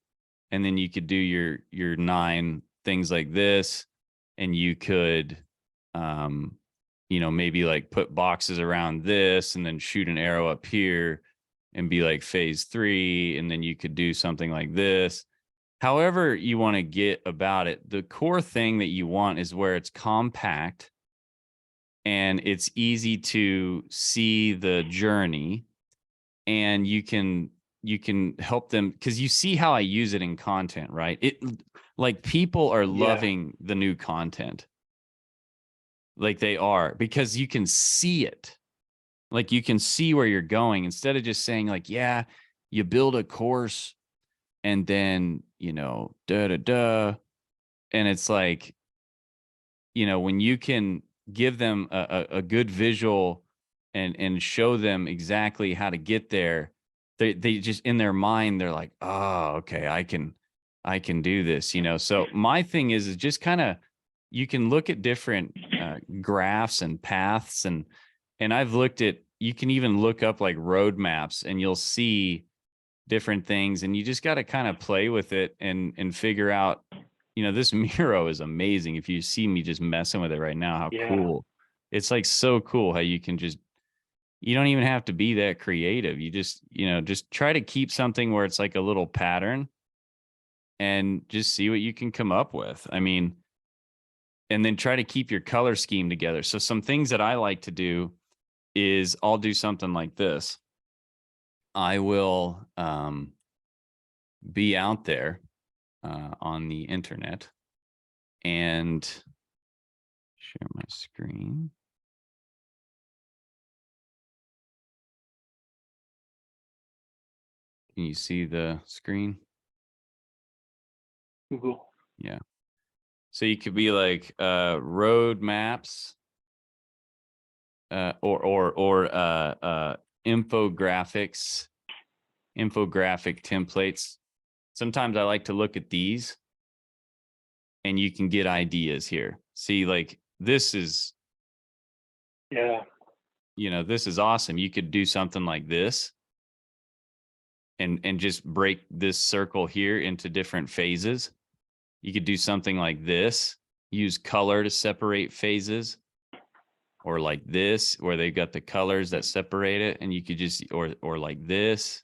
And then you could do your 9 things like this. And you could, maybe like put boxes around this and then shoot an arrow up here and be like phase 3. And then you could do something like this. However you want to get about it, the core thing that you want is where it's compact and it's easy to see the journey, and you can help them, because you see how I use it in content, right? Like people are loving the new content. Like they are, because you can see it. Like you can see where you're going, instead of just saying like, yeah, you build a course and then, and it's like, when you can give them a good visual and show them exactly how to get there, they just, in their mind, they're like, oh, okay, I can do this, So my thing is just kind of, you can look at different graphs and paths, and I've looked at, you can even look up like roadmaps and you'll see different things, and you just got to kind of play with it and figure out, this Miro is amazing. If you see me just messing with it right now, how cool. It's like so cool how you can you don't even have to be that creative. You just try to keep something where it's like a little pattern and just see what you can come up with. I mean, and then try to keep your color scheme together. So some things that I like to do is I'll do something like this. I will be out there on the internet and share my screen. Can you see the screen? Google. Yeah. So you could be like road maps or infographics, infographic templates. Sometimes I like to look at these and you can get ideas here. See, like this is, this is awesome. You could do something like this and just break this circle here into different phases. You could do something like this, use color to separate phases, or like this, where they've got the colors that separate it. And you could just, or like this,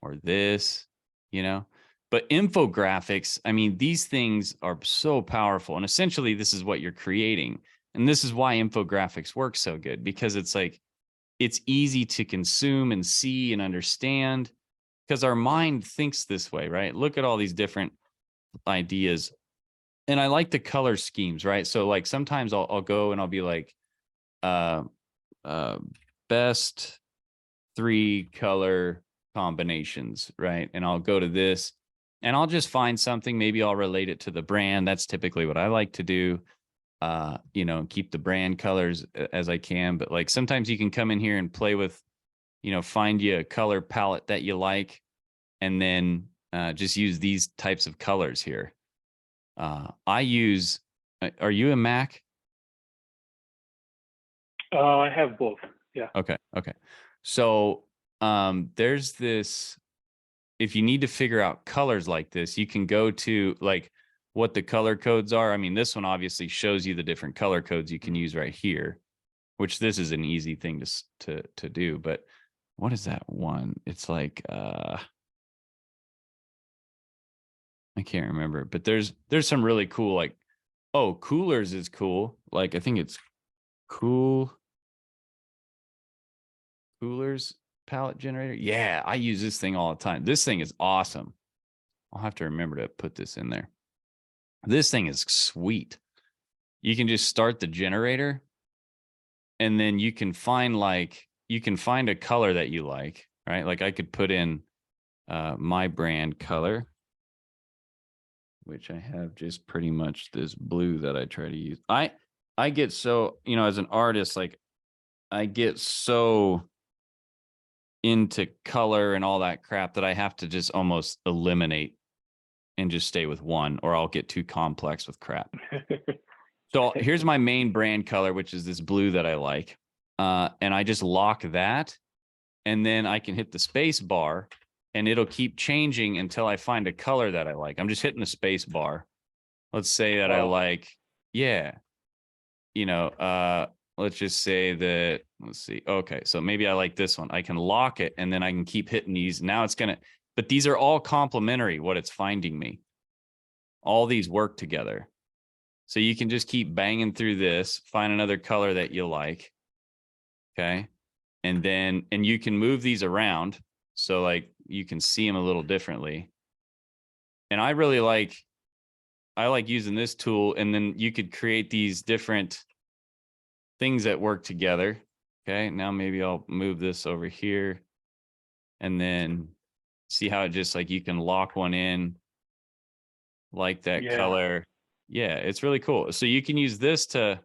or this, But infographics, I mean, these things are so powerful. And essentially, this is what you're creating. And this is why infographics work so good, because it's like, it's easy to consume and see and understand, because our mind thinks this way, right? Look at all these different ideas. And I like the color schemes, right? So like sometimes I'll go and I'll be like, best 3 color combinations, right? And I'll go to this and I'll just find something. Maybe I'll relate it to the brand. That's typically what I like to do. You know, keep the brand colors as I can. But like sometimes you can come in here and play with, you know, find you a color palette that you like, and then just use these types of colors here. I use, are you a Mac? I have both. Yeah. Okay. Okay. So there's this, if you need to figure out colors like this, you can go to like what the color codes are. I mean, this one obviously shows you the different color codes you can use right here, which this is an easy thing to do. But what is that one? It's like I can't remember, but there's some really cool, like, oh, coolers is cool. Like I think it's coolers palette generator. Yeah, I use this thing all the time. This thing is awesome. I'll have to remember to put this in there. This thing is sweet. You can just start the generator, and then you can find a color that you like, right? Like I could put in my brand color, which I have just pretty much this blue that I try to use. I get so, you know, as an artist, like I get so into color and all that crap that I have to just almost eliminate and just stay with one, or I'll get too complex with crap. So here's my main brand color, which is this blue that I like. And I just lock that, and then I can hit the space bar, and it'll keep changing until I find a color that I like. I'm just hitting the space bar. Let's say that I like, yeah, you know, let's just say that, let's see. Okay. So maybe I like this one. I can lock it, and then I can keep hitting these. Now it's going to, but these are all complementary, what it's finding me. All these work together. So you can just keep banging through this, find another color that you like. Okay. And then, and you can move these around. So like you can see them a little differently. And I like using this tool, and then you could create these different things that work together. Okay. Now maybe I'll move this over here, and then see how it just like, you can lock one in like that color. Yeah. It's really cool. So you can use this to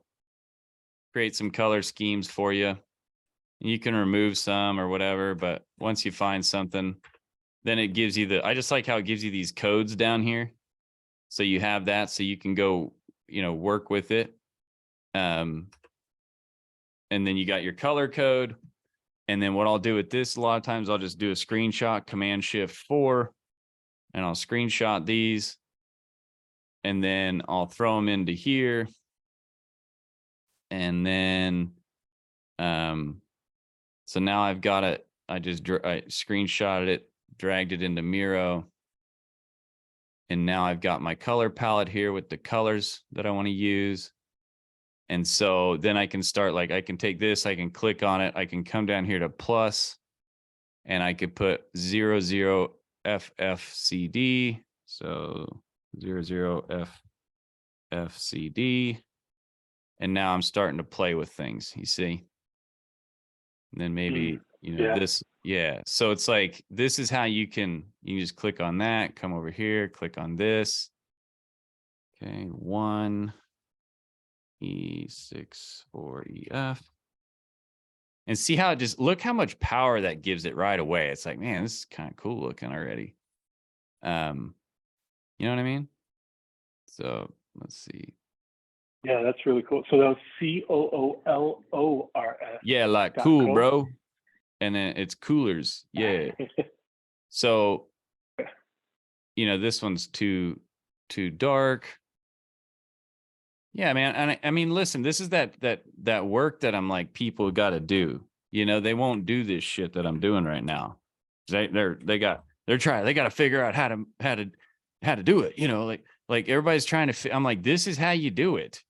create some color schemes for you. You can remove some or whatever, but once you find something, then it gives you I just like how it gives you these codes down here. So you have that, so you can go, you know, work with it. And then you got your color code. And then what I'll do with this, a lot of times I'll just do a screenshot, Command-Shift-4, and I'll screenshot these. And then I'll throw them into here. And then, so now I've got it. I screenshotted it, dragged it into Miro. And now I've got my color palette here with the colors that I want to use. And so then I can start, like, I can take this, I can click on it, I can come down here to plus, and I could put 00FFCD. So 00FFCD. And now I'm starting to play with things, you see? And then maybe, you know, this, yeah. So it's like, this is how you can just click on that, come over here, click on this. Okay, 1 E6 4 EF. And see how it just, look how much power that gives it right away. It's like, man, this is kind of cool looking already. You know what I mean? So let's see. Yeah, that's really cool. So that was COOLORS. Yeah, like cool, bro. And then it's coolers. Yeah. So, you know, this one's too dark. Yeah, man. And I mean, listen, this is that work that I'm like, people got to do. You know, they won't do this shit that I'm doing right now. They got to figure out how to do it. You know, like everybody's trying to. I'm like, this is how you do it.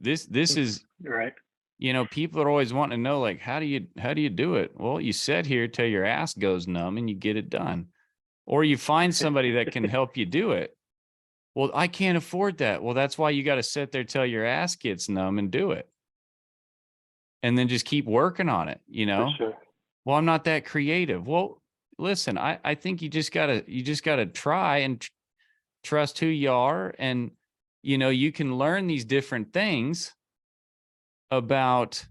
This is right. You know, people are always wanting to know, like, how do you do it? Well, you sit here till your ass goes numb and you get it done, or you find somebody that can help you do it. Well, I can't afford that. Well, that's why you got to sit there till your ass gets numb and do it. And then just keep working on it, you know? For sure. Well, I'm not that creative. Well, listen, I think you just gotta try and trust who you are. And, you can learn these different things about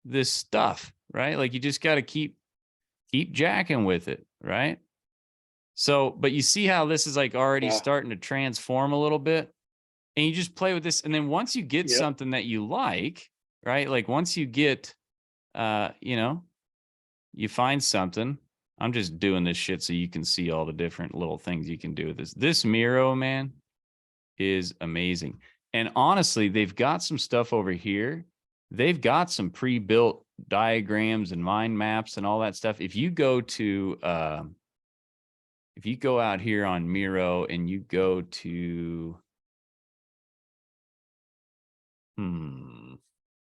this stuff, right? Like you just got to keep jacking with it, right? So, but you see how this is like already Yeah. starting to transform a little bit, and you just play with this. And then once you get Yep. something that you like, right? Like once you get, you find something. I'm just doing this shit so you can see all the different little things you can do with this. This Miro, man, is amazing. And honestly, they've got some stuff over here. They've got some pre-built diagrams and mind maps and all that stuff. If you go out here on Miro and you go to,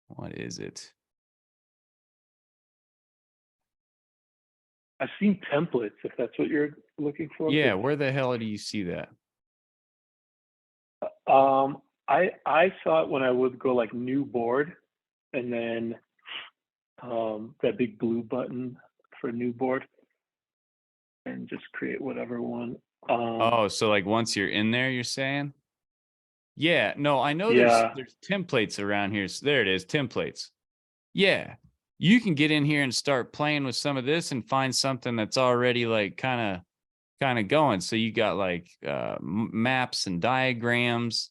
what is it? I've seen templates, if that's what you're looking for. Yeah, where the hell do you see that? I saw it when I would go like new board, and then that big blue button for new board, and just create whatever one. Oh, so like once you're in there, you're saying? Yeah, no, I know Yeah. there's templates around here. So there it is, templates. Yeah. You can get in here and start playing with some of this and find something that's already like kind of going. So you got like maps and diagrams.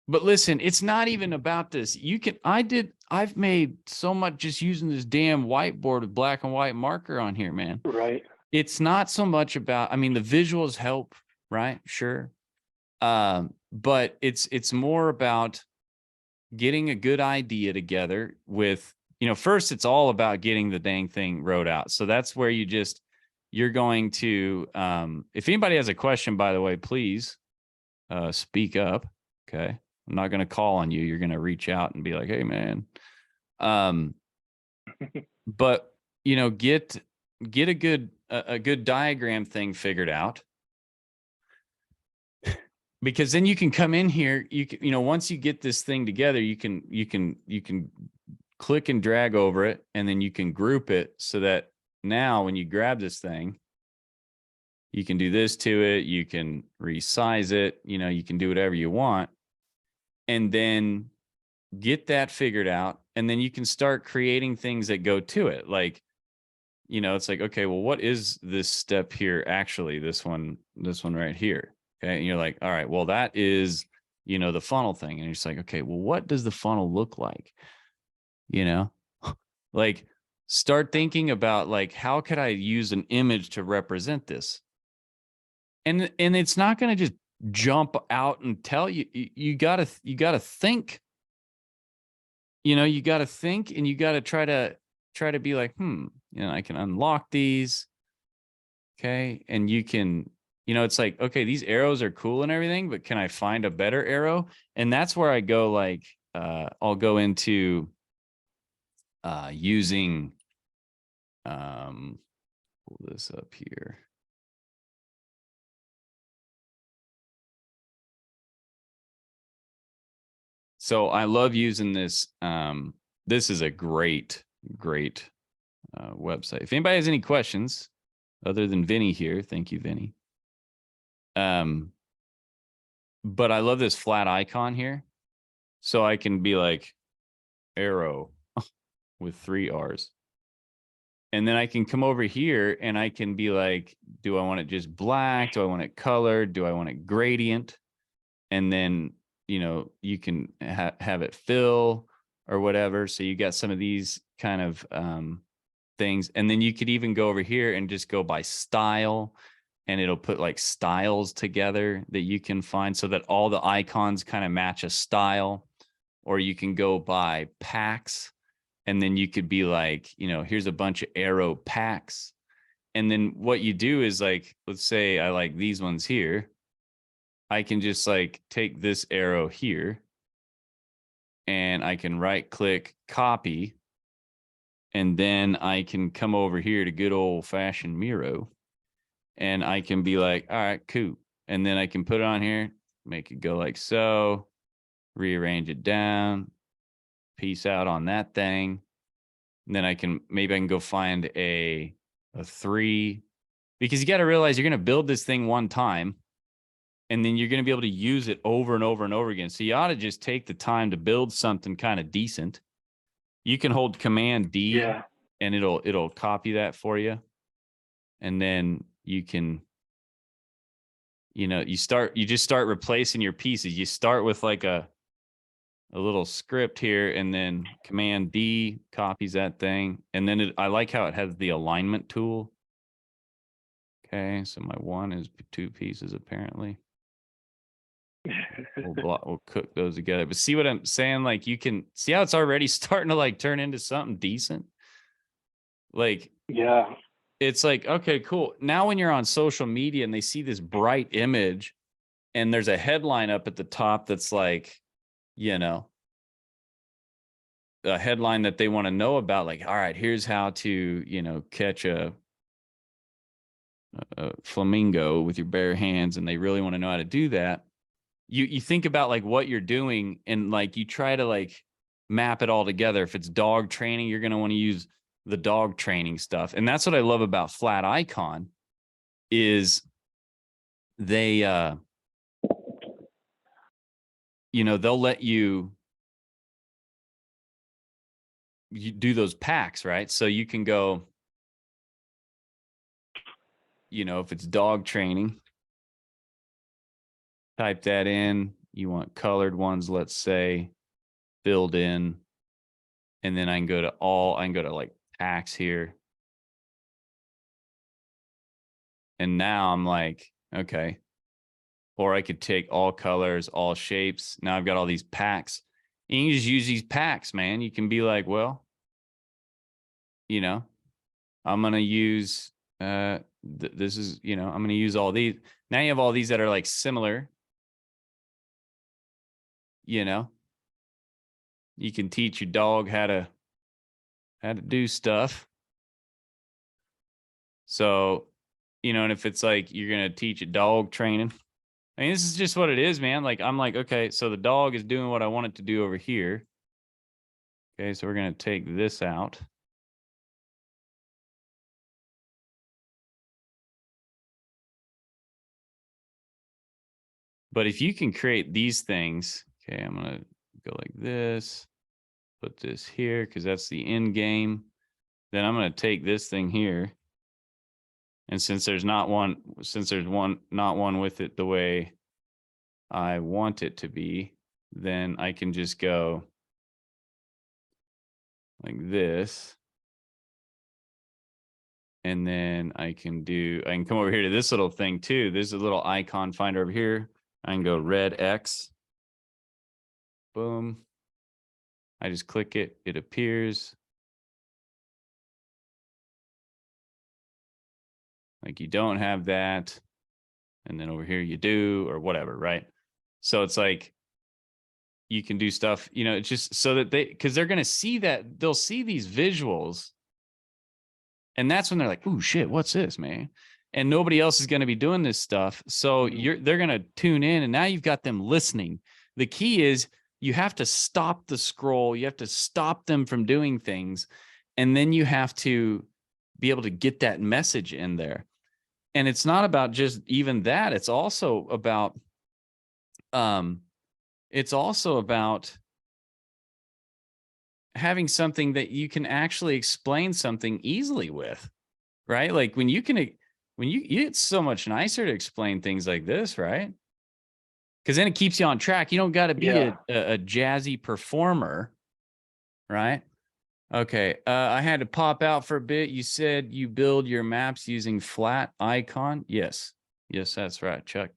But listen, it's not even about this. I've made so much just using this damn whiteboard with black and white marker on here, man. Right. It's not so much about, I mean, the visuals help, right? Sure. But it's more about getting a good idea together with, first it's all about getting the dang thing wrote out. So that's where you're going to, if anybody has a question, by the way, please speak up. Okay. I'm not going to call on you. You're going to reach out and be like, hey man. But get a good diagram thing figured out. Because then you can come in here, once you get this thing together, you can click and drag over it, and then you can group it so that now when you grab this thing, you can do this to it, you can resize it, you can do whatever you want, and then get that figured out, and then you can start creating things that go to it. Like, it's like, okay, well, what is this step here? Actually, this one right here. Okay. And you're like, all right, well, that is, the funnel thing. And you're just like, okay, well, what does the funnel look like? Like start thinking about like, how could I use an image to represent this? And it's not going to just jump out and tell you, you gotta think, you gotta think, and you gotta try to be like, I can unlock these. Okay. And you can, it's like, okay, these arrows are cool and everything, but can I find a better arrow? And that's where I go, like, I'll go into using, pull this up here. So I love using this. This is a great website. If anybody has any questions other than Vinny here, thank you, Vinny. But I love this flat icon here. So I can be like arrow with 3 R's. And then I can come over here and I can be like, do I want it just black? Do I want it colored? Do I want it gradient? And then, you can have it fill or whatever. So you got some of these kind of things. And then you could even go over here and just go by style, and it'll put like styles together that you can find so that all the icons kind of match a style. Or you can go by packs, and then you could be like, here's a bunch of arrow packs. And then what you do is like, let's say I like these ones here. I can just like take this arrow here, and I can right click copy. And then I can come over here to good old fashioned Miro, and I can be like, all right, cool. And then I can put it on here, make it go like so, rearrange it down, peace out on that thing. And then maybe I can go find a a 3, because you got to realize you're going to build this thing one time and then you're going to be able to use it over and over and over again. So you ought to just take the time to build something kind of decent. You can hold Command D and it'll copy that for you. And then you can, you just start replacing your pieces. You start with like a little script here, and then Command D copies that thing. And then I like how it has the alignment tool. Okay, so my 1 is 2 pieces apparently. We'll cook those together. But see what I'm saying? Like, you can see how it's already starting to like turn into something decent. Like, yeah, it's like, okay, cool. Now when you're on social media and they see this bright image and there's a headline up at the top that's like, a headline that they want to know about, like, all right, here's how to, catch a flamingo with your bare hands, and they really want to know how to do that. You think about like what you're doing, and like you try to like map it all together. If it's dog training, you're going to want to use the dog training stuff. And that's what I love about Flat Icon is they they'll let you do those packs, right? So you can go, if it's dog training, type that in. You want colored ones, let's say, filled in. And then I can go to like packs here. And now I'm like, okay. Or I could take all colors, all shapes. Now I've got all these packs. And you can just use these packs, man. You can be like, well, I'm going to use, this is, I'm going to use all these. Now you have all these that are like similar. You can teach your dog how to do stuff. So, and if it's like you're going to teach a dog training, I mean, this is just what it is, man. Like, I'm like, okay, so the dog is doing what I want it to do over here. Okay, so we're going to take this out. But if you can create these things, okay, I'm going to go like this, put this here because that's the end game. Then I'm going to take this thing here. And since there's not one with it the way I want it to be, then I can just go like this. And then I can come over here to this little thing too. There's a little icon finder over here. I can go red X. Boom. I just click it. It appears. Like you don't have that. And then over here you do, or whatever, right? So it's like you can do stuff, it's just so that because they're going to see that, they'll see these visuals. And that's when they're like, "Ooh, shit, what's this, man?" And nobody else is going to be doing this stuff. So they're going to tune in, and now you've got them listening. The key is you have to stop the scroll. You have to stop them from doing things. And then you have to be able to get that message in there. And it's not about just even that. It's also about, having something that you can actually explain something easily with, right? Like it's so much nicer to explain things like this, right? Because then it keeps you on track. You don't got to be a jazzy performer, right? Okay, I had to pop out for a bit. You said you build your maps using Flat Icon. Yes, that's right, Chuck.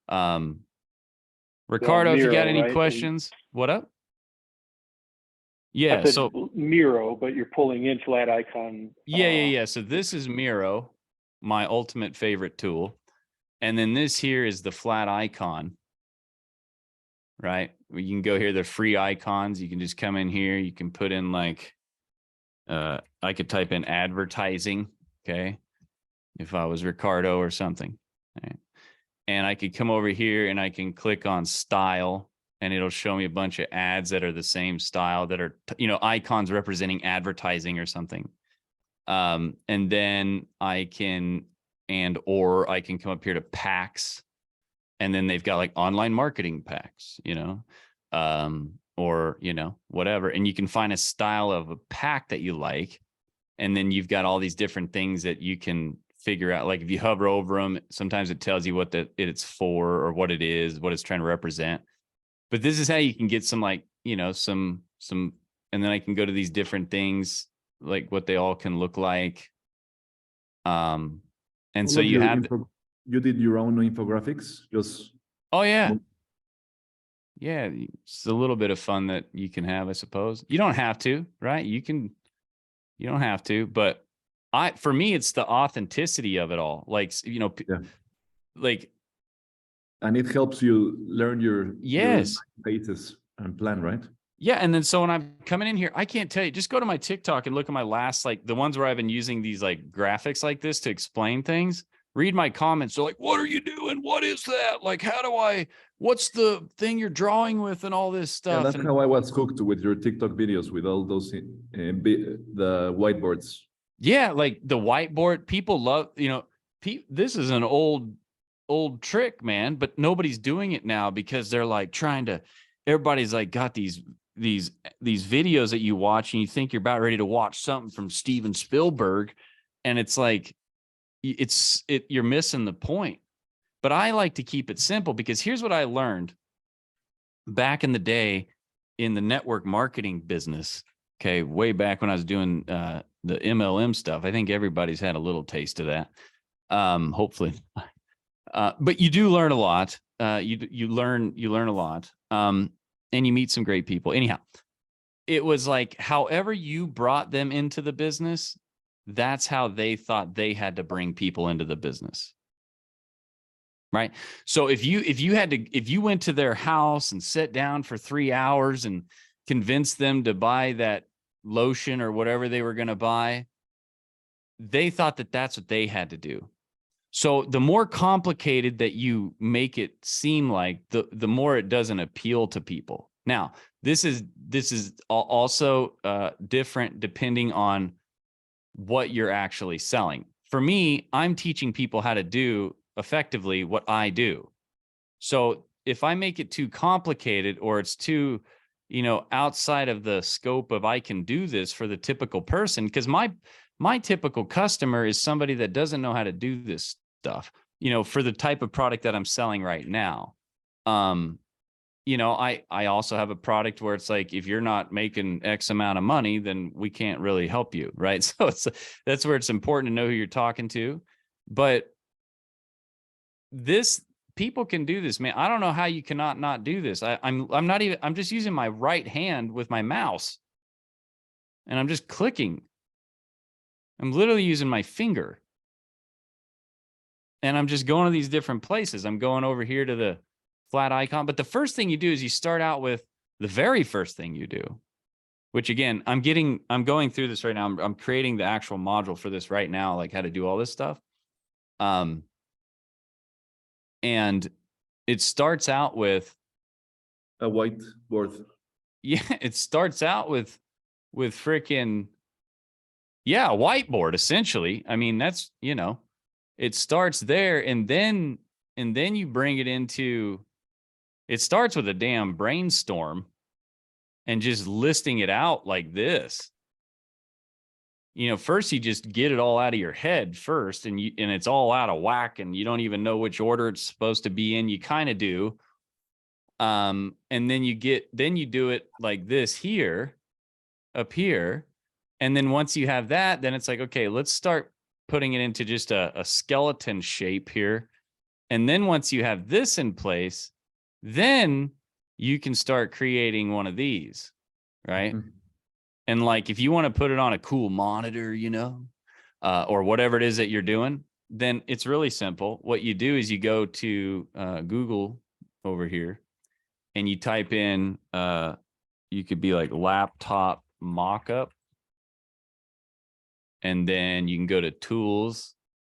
Ricardo, Miro, if you got any questions, what up? Yeah, so Miro, but you're pulling in Flat Icon. Yeah. So this is Miro, my ultimate favorite tool. And then this here is the Flat Icon, right? You can go here, the free icons. You can just come in here. You can put in like, I could type in advertising, okay? If I was Ricardo or something, right? And I could come over here and I can click on style, and it'll show me a bunch of ads that are the same style that are, icons representing advertising or something. And then I can, or I can come up here to packs, and then they've got like online marketing packs, or, whatever. And you can find a style of a pack that you like. And then you've got all these different things that you can figure out. Like if you hover over them, sometimes it tells you what it's for, or what it is, what it's trying to represent. But this is how you can get some, like, some, and then I can go to these different things, like what they all can look like. And so you have, you did your own infographics, just. oh yeah. Yeah. It's a little bit of fun that you can have, I suppose. You don't have to, right? You don't have to, but for me, it's the authenticity of it all. Like, like, and it helps you learn your phases and plan, right? Yeah. And then so when I'm coming in here, I can't tell you, just go to my TikTok and look at my last, like the ones where I've been using these like graphics like this to explain things. Read my comments. They're like, what are you doing? What is that? Like, what's the thing you're drawing with and all this stuff? Yeah, that's how I was hooked with your TikTok videos, with all those, the whiteboards. Yeah. Like the whiteboard, people love, this is an old trick, man, but nobody's doing it now because they're like everybody's like got these videos that you watch and you think you're about ready to watch something from Steven Spielberg. And it's like, you're missing the point. But I like to keep it simple, because here's what I learned back in the day in the network marketing business. Okay. Way back when I was doing the MLM stuff. I think everybody's had a little taste of that. Hopefully. But you do learn a lot. You learn a lot. And you meet some great people. Anyhow, it was like, however you brought them into the business, that's how they thought they had to bring people into the business. Right. So if you went to their house and sat down for 3 hours and convinced them to buy that lotion or whatever they were going to buy, they thought that that's what they had to do. So the more complicated that you make it seem like, the more it doesn't appeal to people. Now, this is also different depending on what you're actually selling. For me, I'm teaching people how to do effectively what I do. So if I make it too complicated, or it's too, outside of the scope of I can do this for the typical person, because my typical customer is somebody that doesn't know how to do this stuff, for the type of product that I'm selling right now. I also have a product where it's like, if you're not making X amount of money, then we can't really help you. Right. So that's where it's important to know who you're talking to. But people can do this, man. I don't know how you cannot not do this. I'm just using my right hand with my mouse and I'm just clicking. I'm literally using my finger. And I'm just going to these different places. I'm going over here to the flat icon. But the first thing you do is you start out with the very first thing you do, which again, I'm going through this right now. I'm creating the actual module for this right now, like how to do all this stuff. And it starts out with a whiteboard. Yeah, it starts out with freaking, yeah, a whiteboard, essentially. I mean, that's, it starts there, and then you bring it into, it starts with a damn brainstorm and just listing it out like this. First you just get it all out of your head first, and it's all out of whack, and you don't even know which order it's supposed to be in. You kind of do. And then you do it like this here, up here. And then once you have that, then it's like, okay, let's start putting it into just a skeleton shape here. And then once you have this in place, then you can start creating one of these, right? Mm-hmm. And like, if you want to put it on a cool monitor, or whatever it is that you're doing, then it's really simple. What you do is you go to Google over here and you type in, you could be like laptop mockup. And then you can go to tools,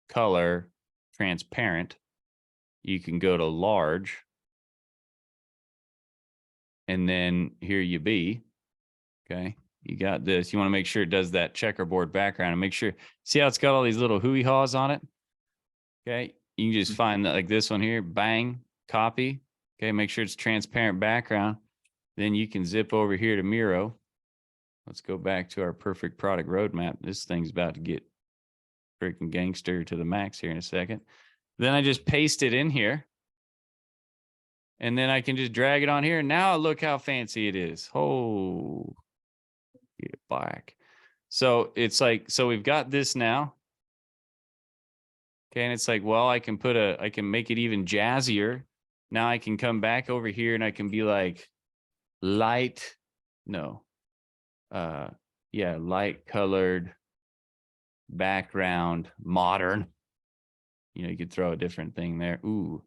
color, transparent. You can go to large. And then here you be. Okay. you got this. You want to make sure it does that checkerboard background and make sure, see how it's got all these little hooey haws on it? Okay. You can just find that like this one here, bang, copy. Okay. Make sure it's transparent background. Then you can zip over here to Miro. Let's go back to our perfect product roadmap. This thing's about to get freaking gangster to the max here in a second. Then I just paste it in here. And then I can just drag it on here. Now look how fancy it is. Oh, get it back. So it's like, so we've got this now. Okay. And it's like, well, I can make it even jazzier. Now I can come back over here and I can be like light colored background, modern. You could throw a different thing there. Ooh.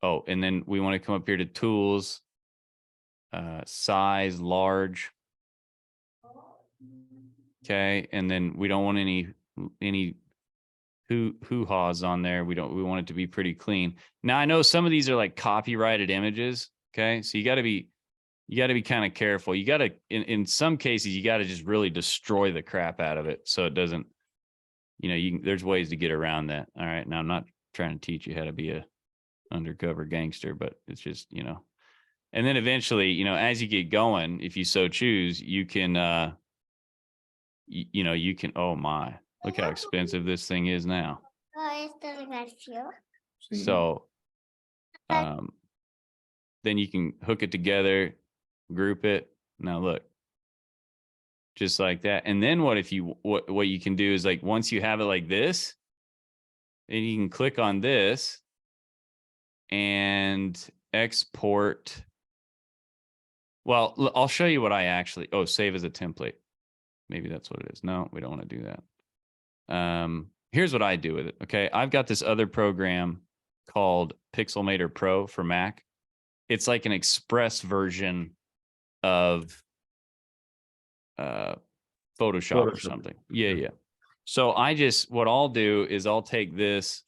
Oh, and then we want to come up here to tools, size, large. Okay. And then we don't want any hoo-haws on there. We want it to be pretty clean. Now I know some of these are like copyrighted images. Okay. So you got to be kind of careful. You got to, in some cases, you got to just really destroy the crap out of it. So it doesn't, there's ways to get around that. All right. Now I'm not trying to teach you how to be a undercover gangster, but it's just, and then eventually, as you get going, if you so choose, you can, you can, oh my, look how expensive this thing is now. So, then you can hook it together, group it. Now look, just like that. And then what you can do is like, once you have it like this, then you can click on this and export. Well, I'll show you what I actually, save as a template. Maybe that's what it is. No, we don't want to do that. Here's what I do with it. Okay. I've got this other program called Pixelmator Pro for Mac. It's like an express version of Photoshop or something. Yeah. So what I'll do is I'll take this,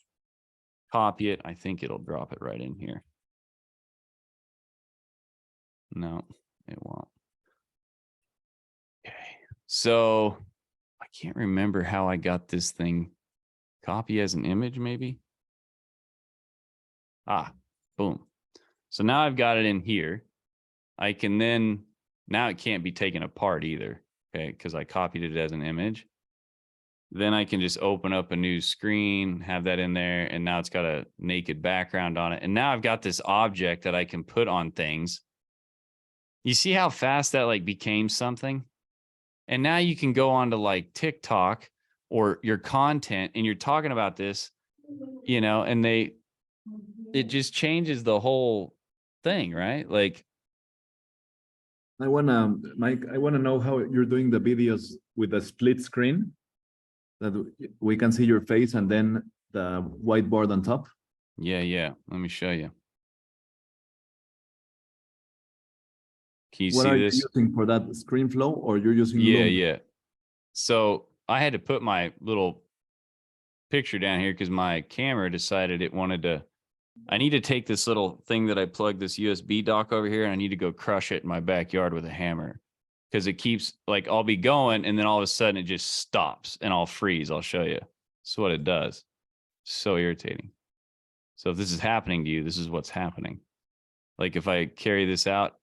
copy it. I think it'll drop it right in here. No, it won't. Okay. So I can't remember how I got this thing. Copy as an image, maybe. Boom. So now I've got it in here. I can then, now it can't be taken apart either. Okay. Because I copied it as an image. Then I can just open up a new screen, have that in there. And now it's got a naked background on it. And now I've got this object that I can put on things. You see how fast that like became something? And now you can go on to like TikTok or your content and you're talking about this, and it just changes the whole thing, right? Like, Mike, I wanna know how you're doing the videos with a split screen that we can see your face and then the whiteboard on top. Yeah. Let me show you. Can you what see are this? You using for that screen flow, or you're using Loom? Yeah. So I had to put my little picture down here because my camera decided it wanted to. I need to take this little thing that I plugged this USB dock over here, and I need to go crush it in my backyard with a hammer because it keeps like I'll be going, and then all of a sudden it just stops and I'll freeze. I'll show you. That's what it does. So irritating. So if this is happening to you, this is what's happening. Like if I carry this out,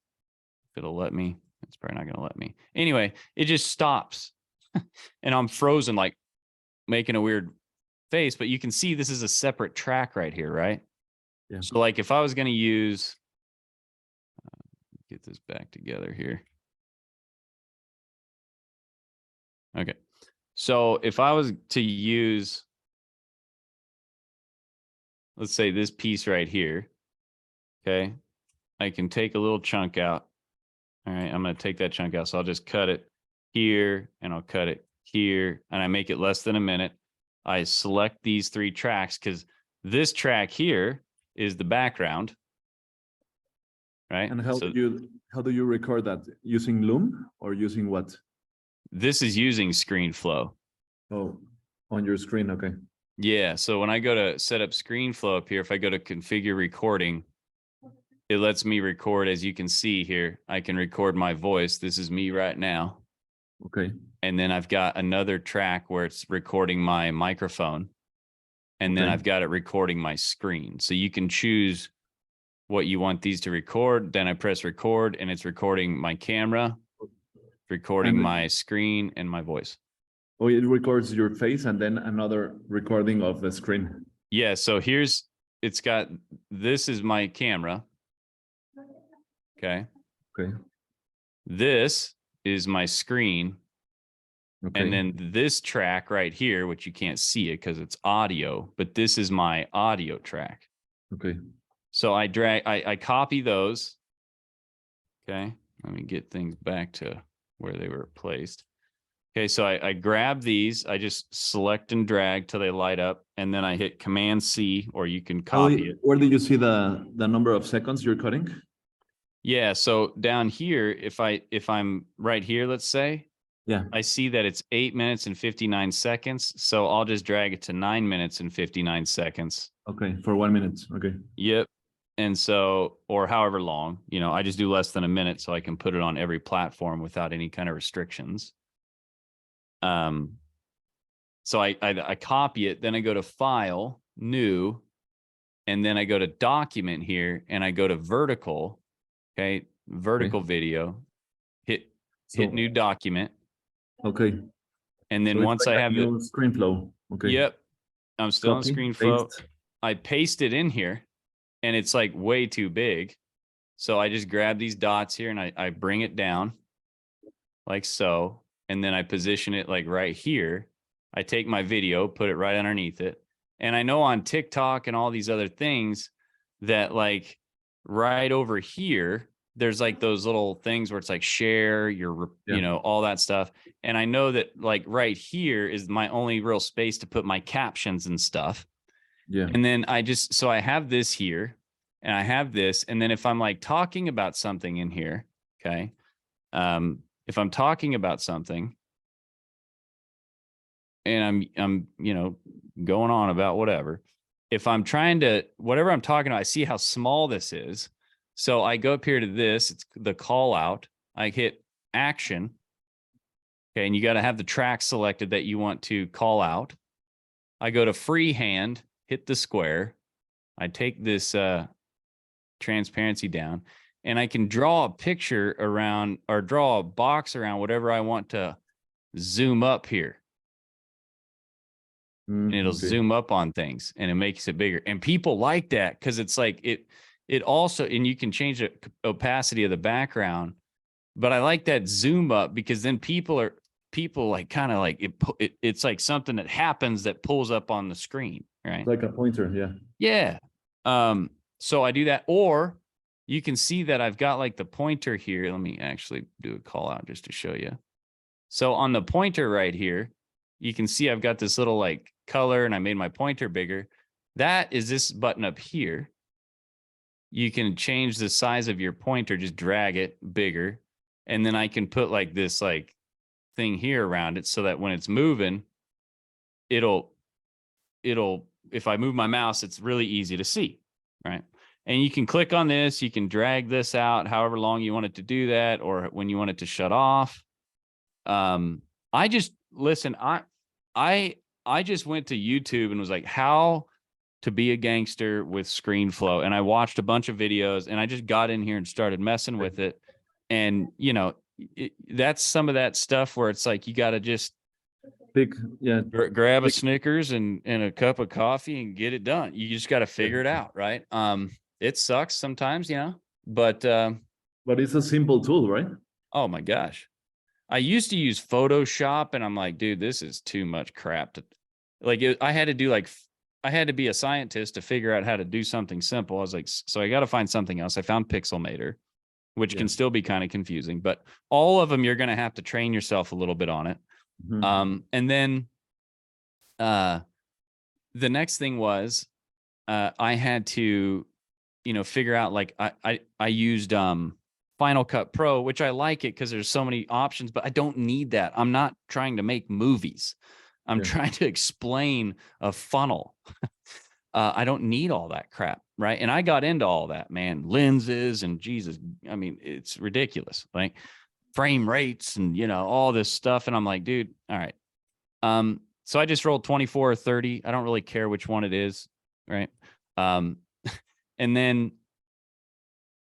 if it'll let me, it's probably not going to let me. Anyway, it just stops and I'm frozen, like making a weird face, but you can see this is a separate track right here, right? Yeah. So like if I was going to use, get this back together here. Okay. So if I was to use, let's say this piece right here, okay, I can take a little chunk out. All right, I'm going to take that chunk out. So I'll just cut it here and I'll cut it here and I make it less than a minute. I select these 3 tracks because this track here is the background, right? And how do you record that? Using Loom or using what? This is using ScreenFlow. Oh, on your screen, okay. Yeah, so when I go to set up ScreenFlow up here, if I go to configure recording, it lets me record, as you can see here, I can record my voice. This is me right now. Okay. And then I've got another track where it's recording my microphone. And then Okay. I've got it recording my screen. So you can choose what you want these to record. Then I press record and it's recording my camera, recording And my screen and my voice. oh, it records your face and then another recording of the screen. Yeah. So it's got, this is my camera. Okay. Okay. This is my screen. Okay. And then this track right here, which you can't see it because it's audio, but this is my audio track. Okay. So I copy those. Okay. Let me get things back to where they were placed. Okay. So I grab these, I just select and drag till they light up. And then I hit Command C, or you can copy it. Where did you see the number of seconds you're cutting? Yeah. So down here, if I'm right here, let's say, yeah, I see that it's 8 minutes and 59 seconds. So I'll just drag it to 9 minutes and 59 seconds. Okay. For 1 minute. Okay. Yep. And so, or however long, I just do less than a minute so I can put it on every platform without any kind of restrictions. So I copy it, then I go to File, New, and then I go to Document here, and I go to Vertical. Okay, vertical video. Hit New Document. Okay. And then once I have the screen flow. Okay. Yep, I'm still in screen flow. Paste. I paste it in here, and it's like way too big. So I just grab these dots here and I bring it down like so. And then I position it like right here. I take my video, put it right underneath it. And I know on TikTok and all these other things that like right over here, there's like those little things where it's like share your, all that stuff. And I know that like right here is my only real space to put my captions and stuff. Yeah. And then so I have this here and I have this. And then if I'm like talking about something in here, okay. If I'm talking about something and I'm, going on about whatever, if I'm trying to, whatever I'm talking about, I see how small this is. So I go up here to this, it's the call out. I hit action. Okay. And you got to have the track selected that you want to call out. I go to freehand, hit the square. I take this transparency down and I can draw a picture around or draw a box around whatever I want to zoom up here. And it'll zoom up on things and it makes it bigger. And people like that because it's like it also, and you can change the opacity of the background, but I like that zoom up because then people like kind of like it's like something that happens that pulls up on the screen, right? Like a pointer, yeah. Yeah. So I do that, or you can see that I've got like the pointer here. Let me actually do a call out just to show you. So on the pointer right here, you can see I've got this little like color and I made my pointer bigger. That is this button up here. You can change the size of your pointer, just drag it bigger. And then I can put like this like thing here around it so that when it's moving, it'll, if I move my mouse, it's really easy to see, right? And you can click on this, you can drag this out however long you want it to do that, or when you want it to shut off. I just went to YouTube and was like, how to be a gangster with ScreenFlow. And I watched a bunch of videos and I just got in here and started messing with it. And, that's some of that stuff where it's like, you got to just grab a Snickers and a cup of coffee and get it done. You just got to figure it out. Right. It sucks sometimes, but it's a simple tool, right? Oh my gosh. I used to use Photoshop and I'm like, dude, this is too much crap I had to be a scientist to figure out how to do something simple. I was like, so I got to find something else. I found Pixelmator, which can still be kind of confusing, but all of them, you're going to have to train yourself a little bit on it. Mm-hmm. And then the next thing was I had to, figure out like I used Final Cut Pro, which I like it because there's so many options, but I don't need that. I'm not trying to make movies. I'm trying to explain a funnel. I don't need all that crap, right? And I got into all that, man. Lenses and Jesus, I mean, it's ridiculous. Like, frame rates and, you know, all this stuff. And I'm like, dude, all right. So I just rolled 24 or 30. I don't really care which one it is. Right. And then,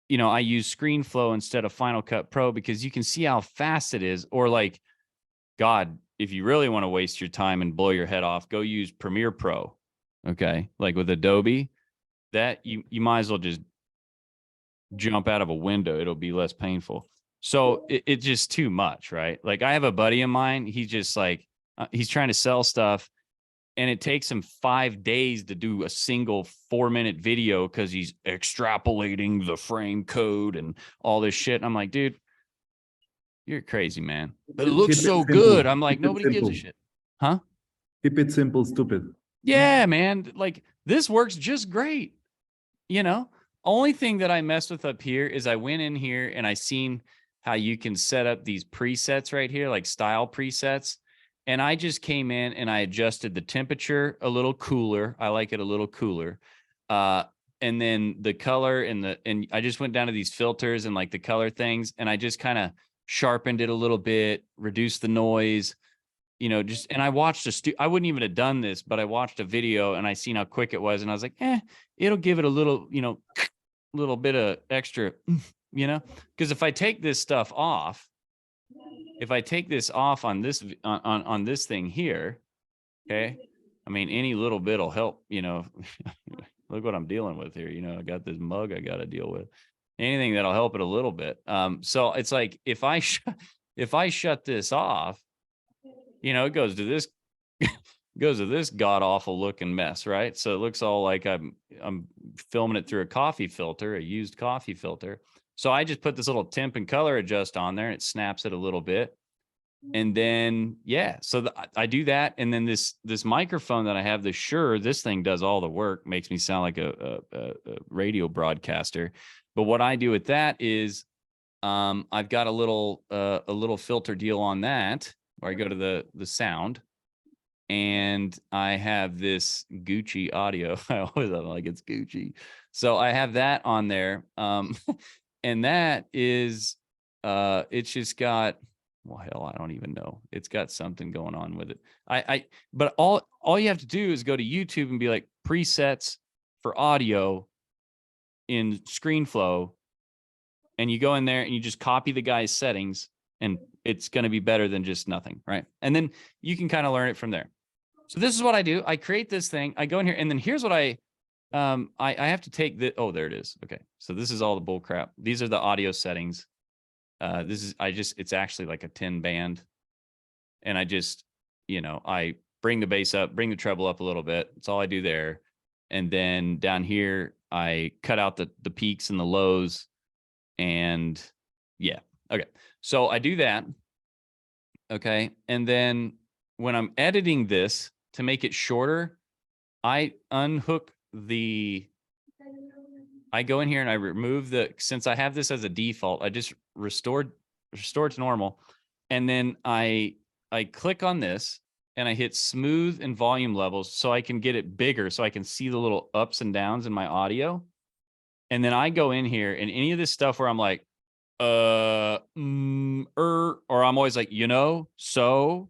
you know, I use ScreenFlow instead of Final Cut Pro because you can see how fast it is. Or like, God, if you really want to waste your time and blow your head off, go use Premiere Pro. Okay. Like with Adobe, that you might as well just jump out of a window. It'll be less painful. So it's just too much, right? Like I have a buddy of mine. He's just like, he's trying to sell stuff and it takes him 5 days to do a single 4-minute video because he's extrapolating the frame code and all this shit. And I'm like, dude, you're crazy, man. But it looks so good. I'm like, nobody gives a shit. Huh? Keep it simple, stupid. Yeah, man. Like this works just great. You know, only thing that I messed with up here is I went in here and I seen how you can set up these presets right here, like style presets. And I just came in and I adjusted the temperature a little cooler. I like it a little cooler. And then the color and I just went down to these filters and like the color things. And I just kind of sharpened it a little bit, reduced the noise, you know, just, and I watched I wouldn't even have done this, but I watched a video and I seen how quick it was. And I was like, it'll give it a little, you know, little bit of extra, you know, because if I take this stuff off, if I take this off on this, on this thing here, okay, I mean, any little bit will help, you know, look what I'm dealing with here. You know, I got this mug I got to deal with. Anything that'll help it a little bit. So it's like, if I shut this off, you know, it goes to this god awful looking mess, right? So it looks all like I'm filming it through a used coffee filter. So I just put this little temp and color adjust on there and it snaps it a little bit. And then, yeah, so I do that. And then this microphone that I have, the Shure, this thing does all the work, makes me sound like a radio broadcaster. But what I do with that is I've got a little filter deal on that where I go to the sound and I have this Gucci audio. I always like it's Gucci. So I have that on there. And that is, it's just got, well, hell, I don't even know. It's got something going on with it. But all you have to do is go to YouTube and be like presets for audio in ScreenFlow. And you go in there and you just copy the guy's settings and it's going to be better than just nothing. Right. And then you can kind of learn it from there. So this is what I do. I create this thing. I go in here and then here's what I have to take the, oh, there it is. Okay. So this is all the bull crap. These are the audio settings. It's actually like a 10 band. And I just, you know, I bring the bass up, bring the treble up a little bit. That's all I do there. And then down here, I cut out the peaks and the lows. And yeah. Okay. So I do that. Okay. And then when I'm editing this to make it shorter, I unhook I go in here and I remove since I have this as a default, I just restore to normal. And then I click on this and I hit smooth and volume levels so I can get it bigger so I can see the little ups and downs in my audio. And then I go in here and any of this stuff where I'm like, or I'm always like, you know, so,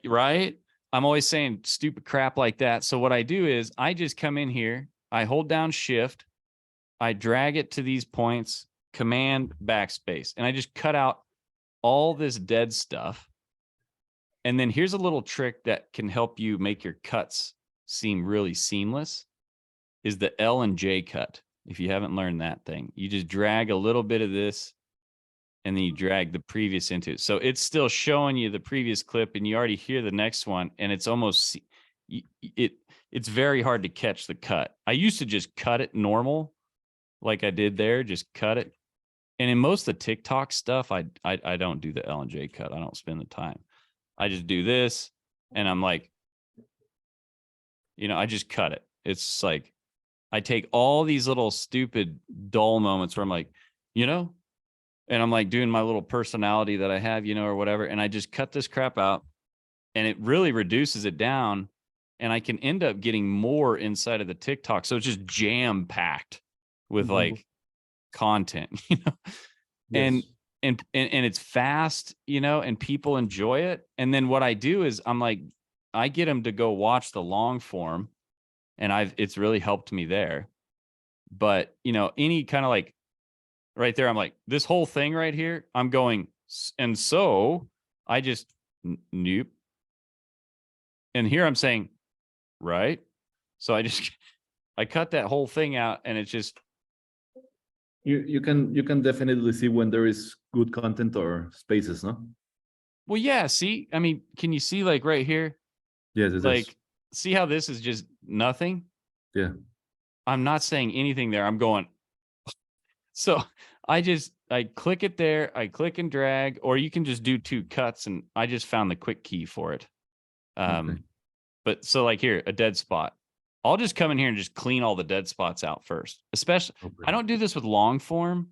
right? I'm always saying stupid crap like that. So what I do is I just come in here, I hold down shift, I drag it to these points, command backspace, and I just cut out all this dead stuff. And then here's a little trick that can help you make your cuts seem really seamless is the L and J cut. If you haven't learned that thing, you just drag a little bit of this and then you drag the previous into it. So it's still showing you the previous clip and you already hear the next one. And it's almost, it's very hard to catch the cut. I used to just cut it normal, like I did there, just cut it. And in most of the TikTok stuff, I don't do the L and J cut. I don't spend the time. I just do this and I'm like, you know, I just cut it. It's like, I take all these little stupid dull moments where I'm like, you know, and I'm like doing my little personality that I have, you know, or whatever. And I just cut this crap out and it really reduces it down. And I can end up getting more inside of the TikTok. So it's just jam packed with like content, you know, Yes. and it's fast, you know, and people enjoy it. And then what I do is I'm like, I get them to go watch the long form, and it's really helped me there. But, you know, any kind of like right there, I'm like, this whole thing right here, I'm going, and so I just nope. And here I'm saying, right. So I cut that whole thing out, and it's just, You can definitely see when there is good content or spaces, no? well, yeah, see, I mean, can you see like right here? Yes, it is. Like, see how this is just nothing? Yeah. I'm not saying anything there. I'm going, so I click it there, I click and drag, or you can just do 2 cuts, and I just found the quick key for it. Okay. But so like here, a dead spot. I'll just come in here and just clean all the dead spots out first. Especially, Okay. I don't do this with long form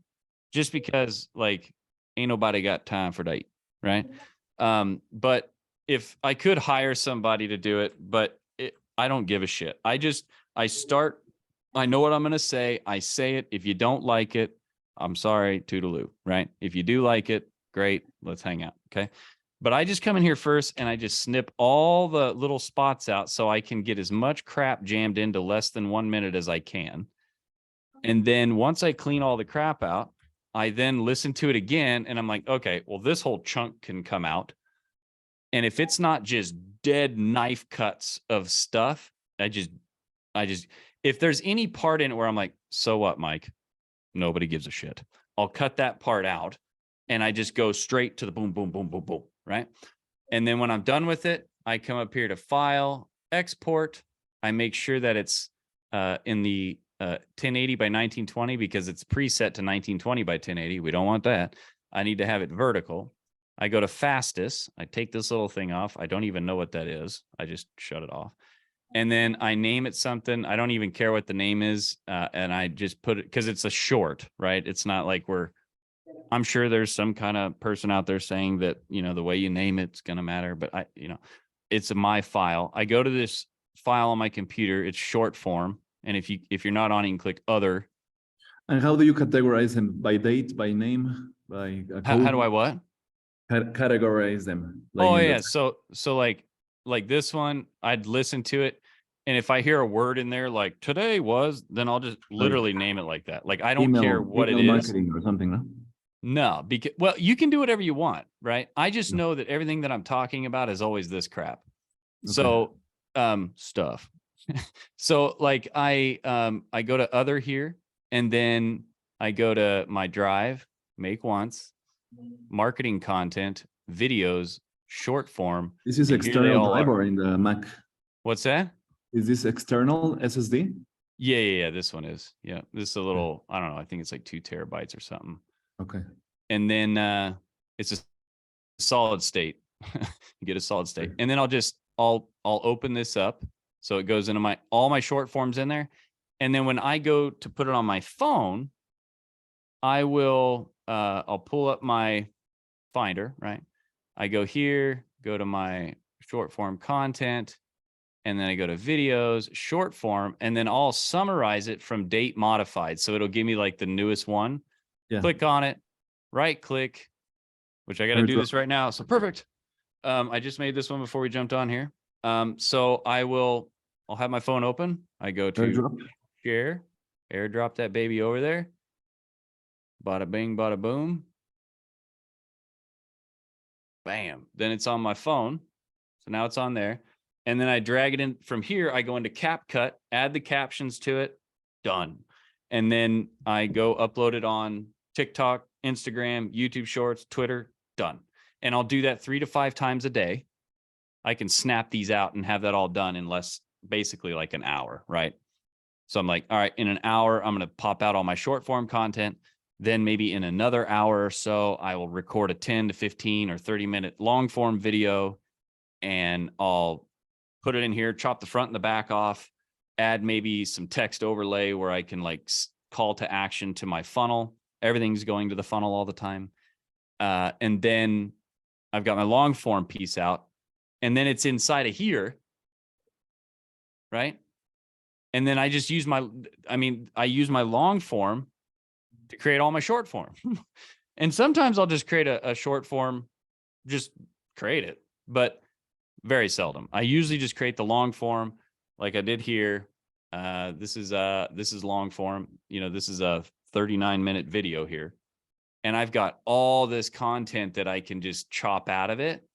just because like ain't nobody got time for that, right? But if I could hire somebody to do it, but I don't give a shit. I start, I know what I'm going to say. I say it. If you don't like it, I'm sorry, toodaloo, right? If you do like it, great. Let's hang out. Okay. But I just come in here first and I just snip all the little spots out so I can get as much crap jammed into less than 1 minute as I can. And then once I clean all the crap out, I then listen to it again and I'm like, okay, well, this whole chunk can come out. And if it's not just dead knife cuts of stuff, I just, if there's any part in it where I'm like, so what, Mike? Nobody gives a shit. I'll cut that part out and I just go straight to the boom, boom, boom, boom, boom, right? And then when I'm done with it, I come up here to File, Export. I make sure that it's in the 1080 by 1920 because it's preset to 1920 by 1080. We don't want that. I need to have it vertical. I go to Fastest. I take this little thing off. I don't even know what that is. I just shut it off. And then I name it something. I don't even care what the name is. And I just put it because it's a short, right? It's not like I'm sure there's some kind of person out there saying that, you know, the way you name it's going to matter, but it's my file. I go to this file on my computer. It's short form. And if you're not on it, you can click other. And how do you categorize them? By date, by name, by a code? How do I what? Categorize them. Like oh yeah. So like this one, I'd listen to it. And if I hear a word in there like today was, then I'll just literally name it like that. Like I don't care what it is. Marketing or something, no? No, because well, you can do whatever you want, right? I just know that everything that I'm talking about is always this crap. Okay. So stuff. So like I go to other here, and then I go to my drive, make once, marketing content, videos, short form. This is external drive or in the Mac? What's that? Is this external SSD? Yeah. This one is. Yeah. This is a little, I don't know. I think it's like 2 terabytes or something. Okay. And then it's a solid state. You get a solid state. And then I'll open this up. So it goes into all my short forms in there. And then when I go to put it on my phone, I'll pull up my Finder, right? I go here, go to my short form content, and then I go to videos, short form, and then I'll summarize it from date modified. So it'll give me like the newest one. Yeah. Click on it, right click, which I got to do this right now. So perfect. I just made this one before we jumped on here. So I'll have my phone open. I go to share, airdrop that baby over there. Bada bing, bada boom. Bam. Then it's on my phone. So now it's on there. And then I drag it in from here. I go into CapCut, add the captions to it. Done. And then I go upload it on TikTok, Instagram, YouTube Shorts, Twitter. Done. And I'll do that 3 to 5 times a day. I can snap these out and have that all done in basically like an hour, right? So I'm like, all right, in an hour, I'm going to pop out all my short form content. Then maybe in another hour or so, I will record a 10 to 15 or 30-minute long form video, and I'll put it in here, chop the front and the back off, add maybe some text overlay where I can like call to action to my funnel. Everything's going to the funnel all the time. And then I've got my long form piece out, and then it's inside of here, right? And then I just use I use my long form to create all my short form. And sometimes I'll just create a short form, just create it, but very seldom. I usually just create the long form like I did here. This is long form. You know, this is a 39-minute video here. And I've got all this content that I can just chop out of it.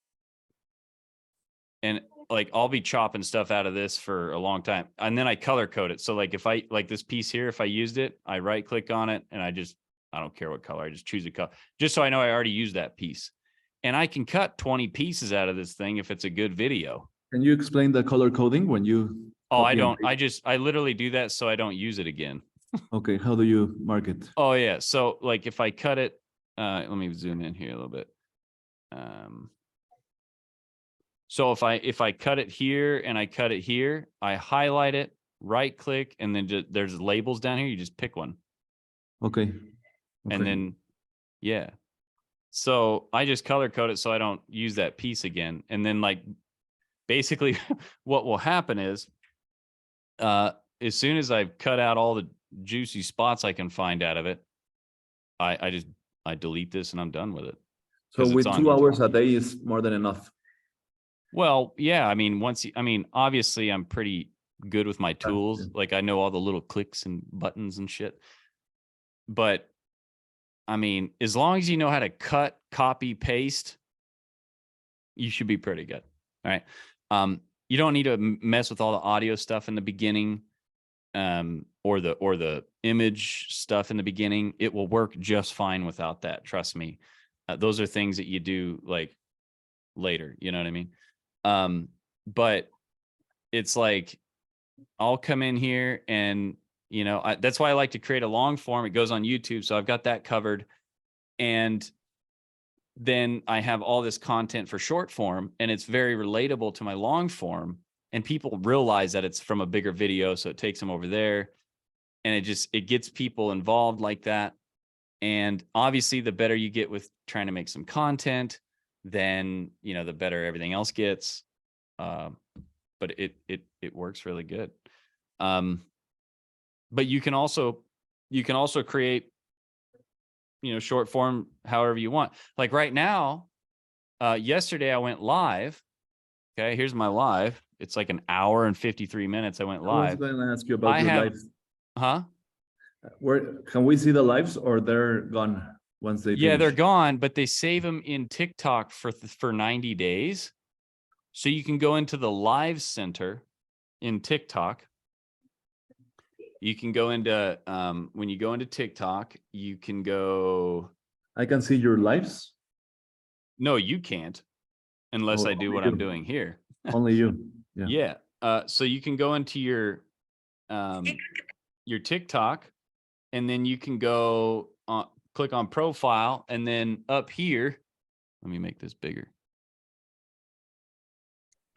And like, I'll be chopping stuff out of this for a long time. And then I color code it. So like, if I like this piece here, if I used it, I right click on it and I don't care what color, I just choose a color just so I know I already used that piece. And I can cut 20 pieces out of this thing if it's a good video. Can you explain the color coding when you? Oh, I don't. I literally do that so I don't use it again. Okay, how do you mark it? Oh yeah. So like if I cut it, let me zoom in here a little bit. So if I cut it here and I cut it here, I highlight it, right click, and then there's labels down here. You just pick one. Okay. And then, yeah. So I just color code it so I don't use that piece again. And then like, basically what will happen is, as soon as I've cut out all the juicy spots I can find out of it, I delete this and I'm done with it. So with 2 hours a day is more than enough. Well, yeah. I mean, obviously I'm pretty good with my tools. Like I know all the little clicks and buttons and shit. But I mean, as long as you know how to cut, copy, paste, you should be pretty good. All right. You don't need to mess with all the audio stuff in the beginning, or the image stuff in the beginning. It will work just fine without that. Trust me. Those are things that you do like later. You know what I mean? But it's like, I'll come in here and, you know, that's why I like to create a long form. It goes on YouTube. So I've got that covered. And then I have all this content for short form, and it's very relatable to my long form, and people realize that it's from a bigger video. So it takes them over there, and it gets people involved like that. And obviously the better you get with trying to make some content, then, you know, the better everything else gets. But it works really good. But you can also create, you know, short form however you want. Like right now, yesterday I went live. Okay, here's my live. It's like an hour and 53 minutes I went live. I was going to ask you about your lives. Huh? Where can we see the lives, or they're gone once they Yeah, finish? they're gone, but they save them in TikTok for 90 days. So you can go into the live center in TikTok. You can go into, when you go into TikTok, you can go. I can see your lives? No, you can't, unless I do what I'm doing here. Only you. Yeah. So you can go into your TikTok, and then you can go click on profile, and then up here, let me make this bigger.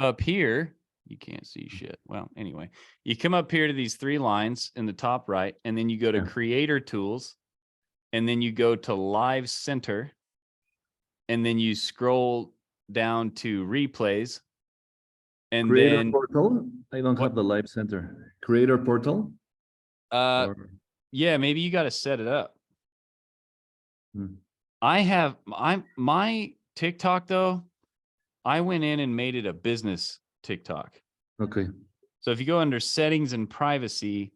Up here, you can't see shit. Well, anyway, you come up here to these 3 lines in the top right, and then you go to creator tools, and then you go to live center, and then you scroll down to replays. And creator then portal. I don't have the live center. Creator portal. Yeah, maybe you got to set it up. My TikTok though, I went in and made it a business TikTok. Okay. So if you go under settings and privacy,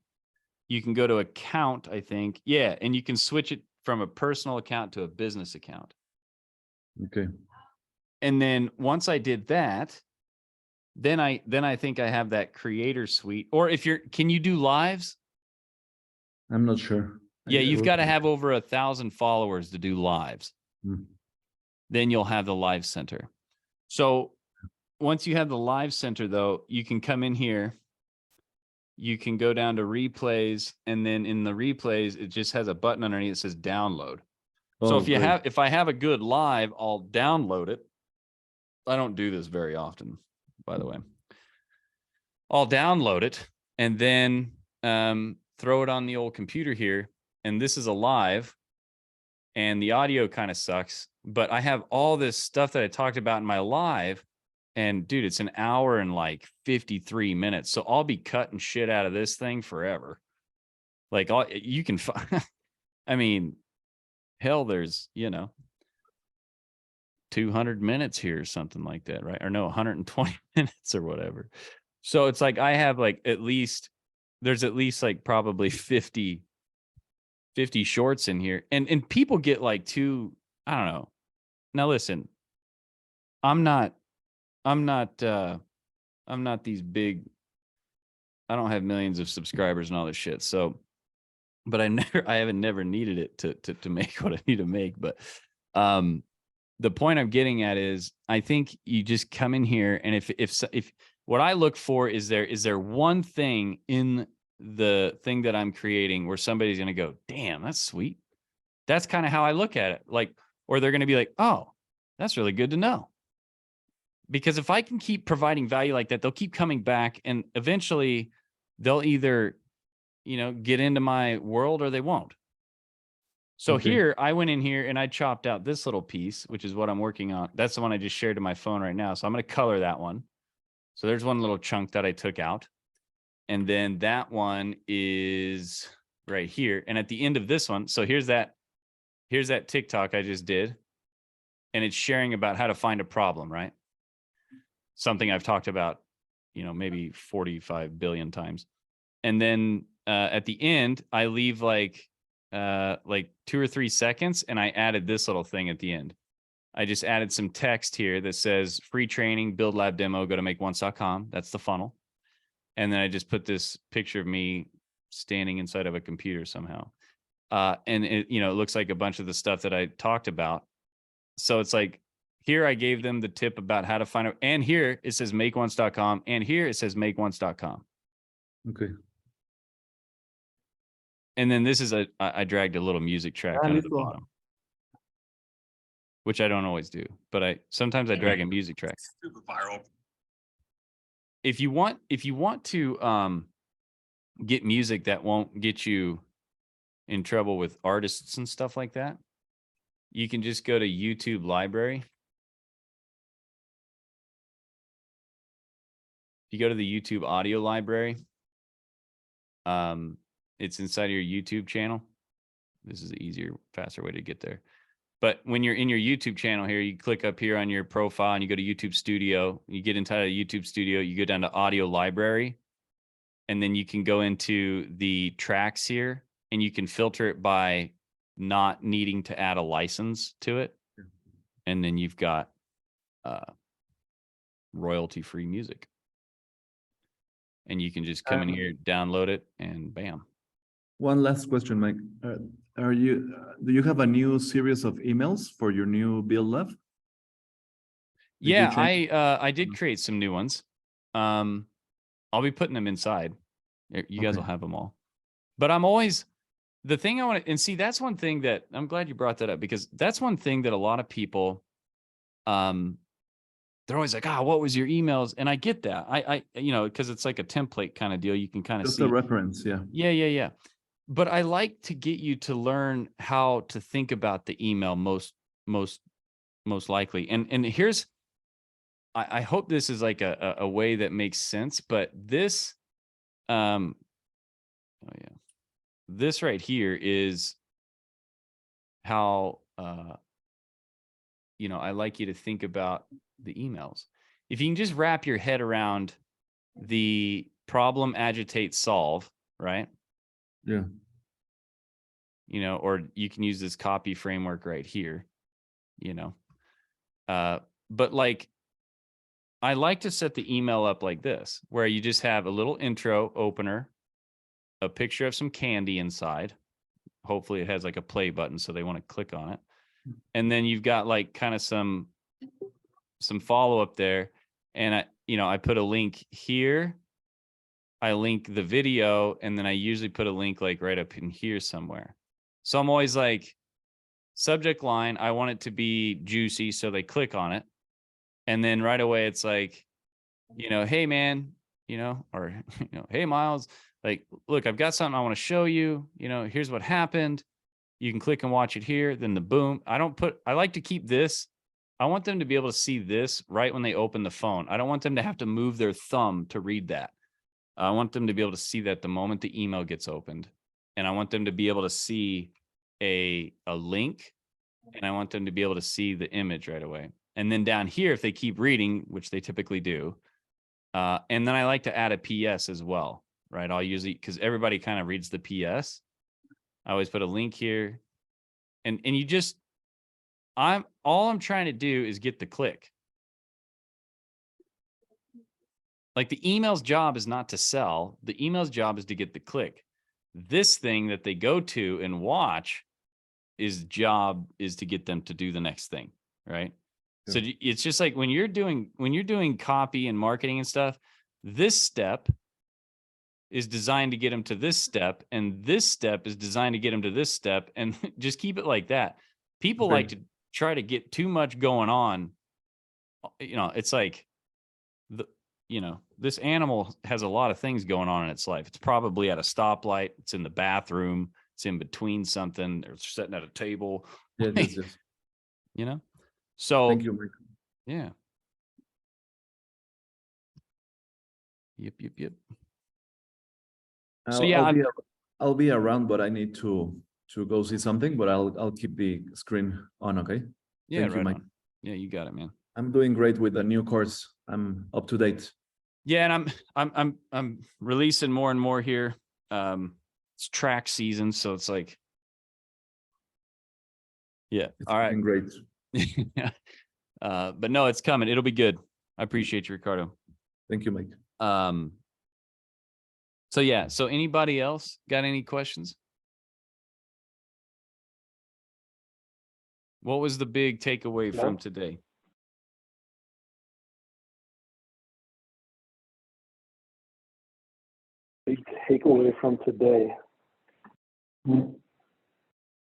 you can go to account, I think. Yeah, and you can switch it from a personal account to a business account. Okay. And then once I did that, then I think I have that creator suite. Or can you do lives? I'm not sure. Yeah, you've got to have over 1,000 followers to do lives. Then you'll have the live center. So once you have the live center though, you can come in here, you can go down to replays, and then in the replays, it just has a button underneath that says download. So if I have a good live, I'll download it. I don't do this very often, by the way. I'll download it and then throw it on the old computer here. And this is a live, and the audio kind of sucks, but I have all this stuff that I talked about in my live. And dude, it's an hour and like 53 minutes. So I'll be cutting shit out of this thing forever. Like you can find, I mean, hell, there's, 200 minutes here or something like that, right? Or no, 120 minutes or whatever. So it's like I have like there's at least like probably 50 shorts in here. And people get like I don't know. Now listen, I'm not these big, I don't have millions of subscribers and all this shit. So, but I haven't never needed it to make what I need to make. But the point I'm getting at is I think you just come in here, and if what I look for is there one thing in the thing that I'm creating where somebody's going to go, damn, that's sweet. That's kind of how I look at it. Like, or they're going to be like, oh, that's really good to know. Because if I can keep providing value like that, they'll keep coming back, and eventually they'll either, get into my world or they won't. So here, I went in here and I chopped out this little piece, which is what I'm working on. That's the one I just shared to my phone right now. So I'm going to color that one. So there's one little chunk that I took out. And then that one is right here. And at the end of this one, so here's that TikTok I just did. And it's sharing about how to find a problem, right? Something I've talked about, maybe 45 billion times. And then at the end, I leave like 2 or 3 seconds, and I added this little thing at the end. I just added some text here that says free training, build lab demo, go to makeonce.com. That's the funnel. And then I just put this picture of me standing inside of a computer somehow. And it, it looks like a bunch of the stuff that I talked about. So it's like, here I gave them the tip about how to find it. And here it says makeonce.com. And here it says makeonce.com. Okay. And then this is I dragged a little music track under the bottom, which I don't always do, but sometimes I drag a music track. Super viral. If you want to get music that won't get you in trouble with artists and stuff like that, you can just go to YouTube Library. If you go to the YouTube audio library, it's inside of your YouTube channel. This is an easier, faster way to get there. But when you're in your YouTube channel here, you click up here on your profile and you go to YouTube Studio. You get inside of YouTube Studio, you go down to Audio Library, and then you can go into the tracks here, and you can filter it by not needing to add a license to it. And then you've got royalty-free music. And you can just come in here, download it, and bam. One last question, Mike. Do you have a new series of emails for your new Build Lab? Yeah, I did create some new ones. I'll be putting them inside. You guys will have them all. But I'm always, the thing I want to, and see, that's one thing that, I'm glad you brought that up, because that's one thing that a lot of people, they're always like, what was your emails? And I get that. I because it's like a template kind of deal. You can kind of see. Just a reference, yeah. Yeah. But I like to get you to learn how to think about the email most likely. And here's, I hope this is like a way that makes sense, but this, this right here is how, I like you to think about the emails. If you can just wrap your head around the problem, agitate, solve, right? Yeah. Or you can use this copy framework right here, but like, I like to set the email up like this, where you just have a little intro opener, a picture of some candy inside. Hopefully it has like a play button, so they want to click on it. And then you've got like kind of some follow-up there. And I put a link here. I link the video, and then I usually put a link like right up in here somewhere. So I'm always like, subject line, I want it to be juicy, so they click on it. And then right away it's like, hey man, or, hey Miles, like, look, I've got something I want to show you, here's what happened. You can click and watch it here. Then the boom. I like to keep this. I want them to be able to see this right when they open the phone. I don't want them to have to move their thumb to read that. I want them to be able to see that the moment the email gets opened. And I want them to be able to see a link, and I want them to be able to see the image right away. And then down here, if they keep reading, which they typically do, and then I like to add a PS as well, right? I'll usually, because everybody kind of reads the PS. I always put a link here, and you just, all I'm trying to do is get the click. Like the email's job is not to sell. The email's job is to get the click. This thing that they go to and watch is job is to get them to do the next thing, right? Yeah. So it's just like when you're doing copy and marketing and stuff, this step is designed to get them to this step, and this step is designed to get them to this step, and just keep it like that. People like to try to get too much going on. It's like this animal has a lot of things going on in its life. It's probably at a stoplight. It's in the bathroom. It's in between something. They're sitting at a table. Yeah, yes. So thank you, Mike. Yeah. Yep. So yeah, I'll be around, but I need to go see something. But I'll keep the screen on. Okay. Yeah, thank you, Mike. On. Yeah, you got it, man. I'm doing great with the new course. I'm up to date. Yeah, and I'm releasing more and more here. It's track season, so it's like, yeah. It's all right. Great. Yeah. But no, it's coming. It'll be good. I appreciate you, Ricardo. Thank you, Mike. So yeah. So anybody else got any questions? What was the big takeaway from today? Big takeaway from today.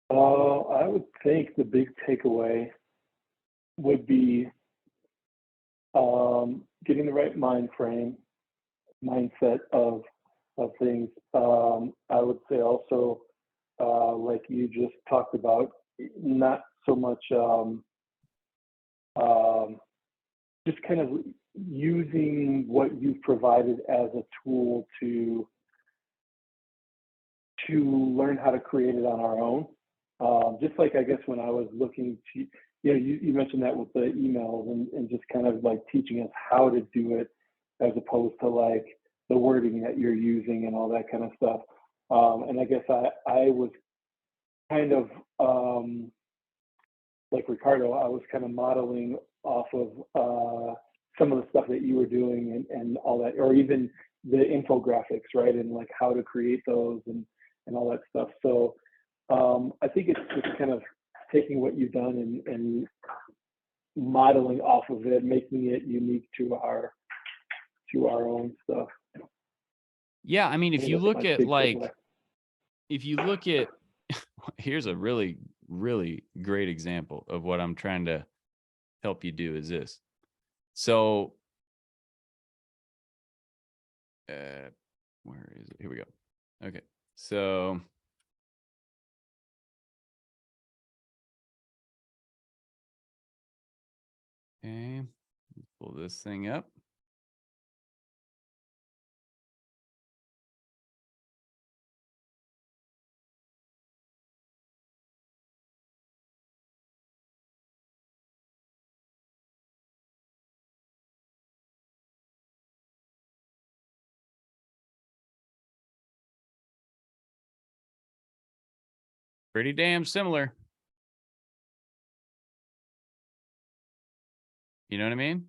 I would think the big takeaway would be getting the right mindset of things. I would say also, like you just talked about, not so much just kind of using what you've provided as a tool to learn how to create it on our own. Just like, I guess, when I was looking to, you mentioned that with the emails and just kind of like teaching us how to do it as opposed to like the wording that you're using and all that kind of stuff. And I guess I was kind of, like Ricardo, I was kind of modeling off of some of the stuff that you were doing and all that, or even the infographics, right? And like how to create those and all that stuff. So I think it's just kind of taking what you've done and modeling off of it, making it unique to our own stuff. Yeah, I mean, if you look at here's a really, really great example of what I'm trying to help you do is this. So, where is it? Here we go. Okay, so okay, let's pull this thing up. Pretty damn similar. You know what I mean?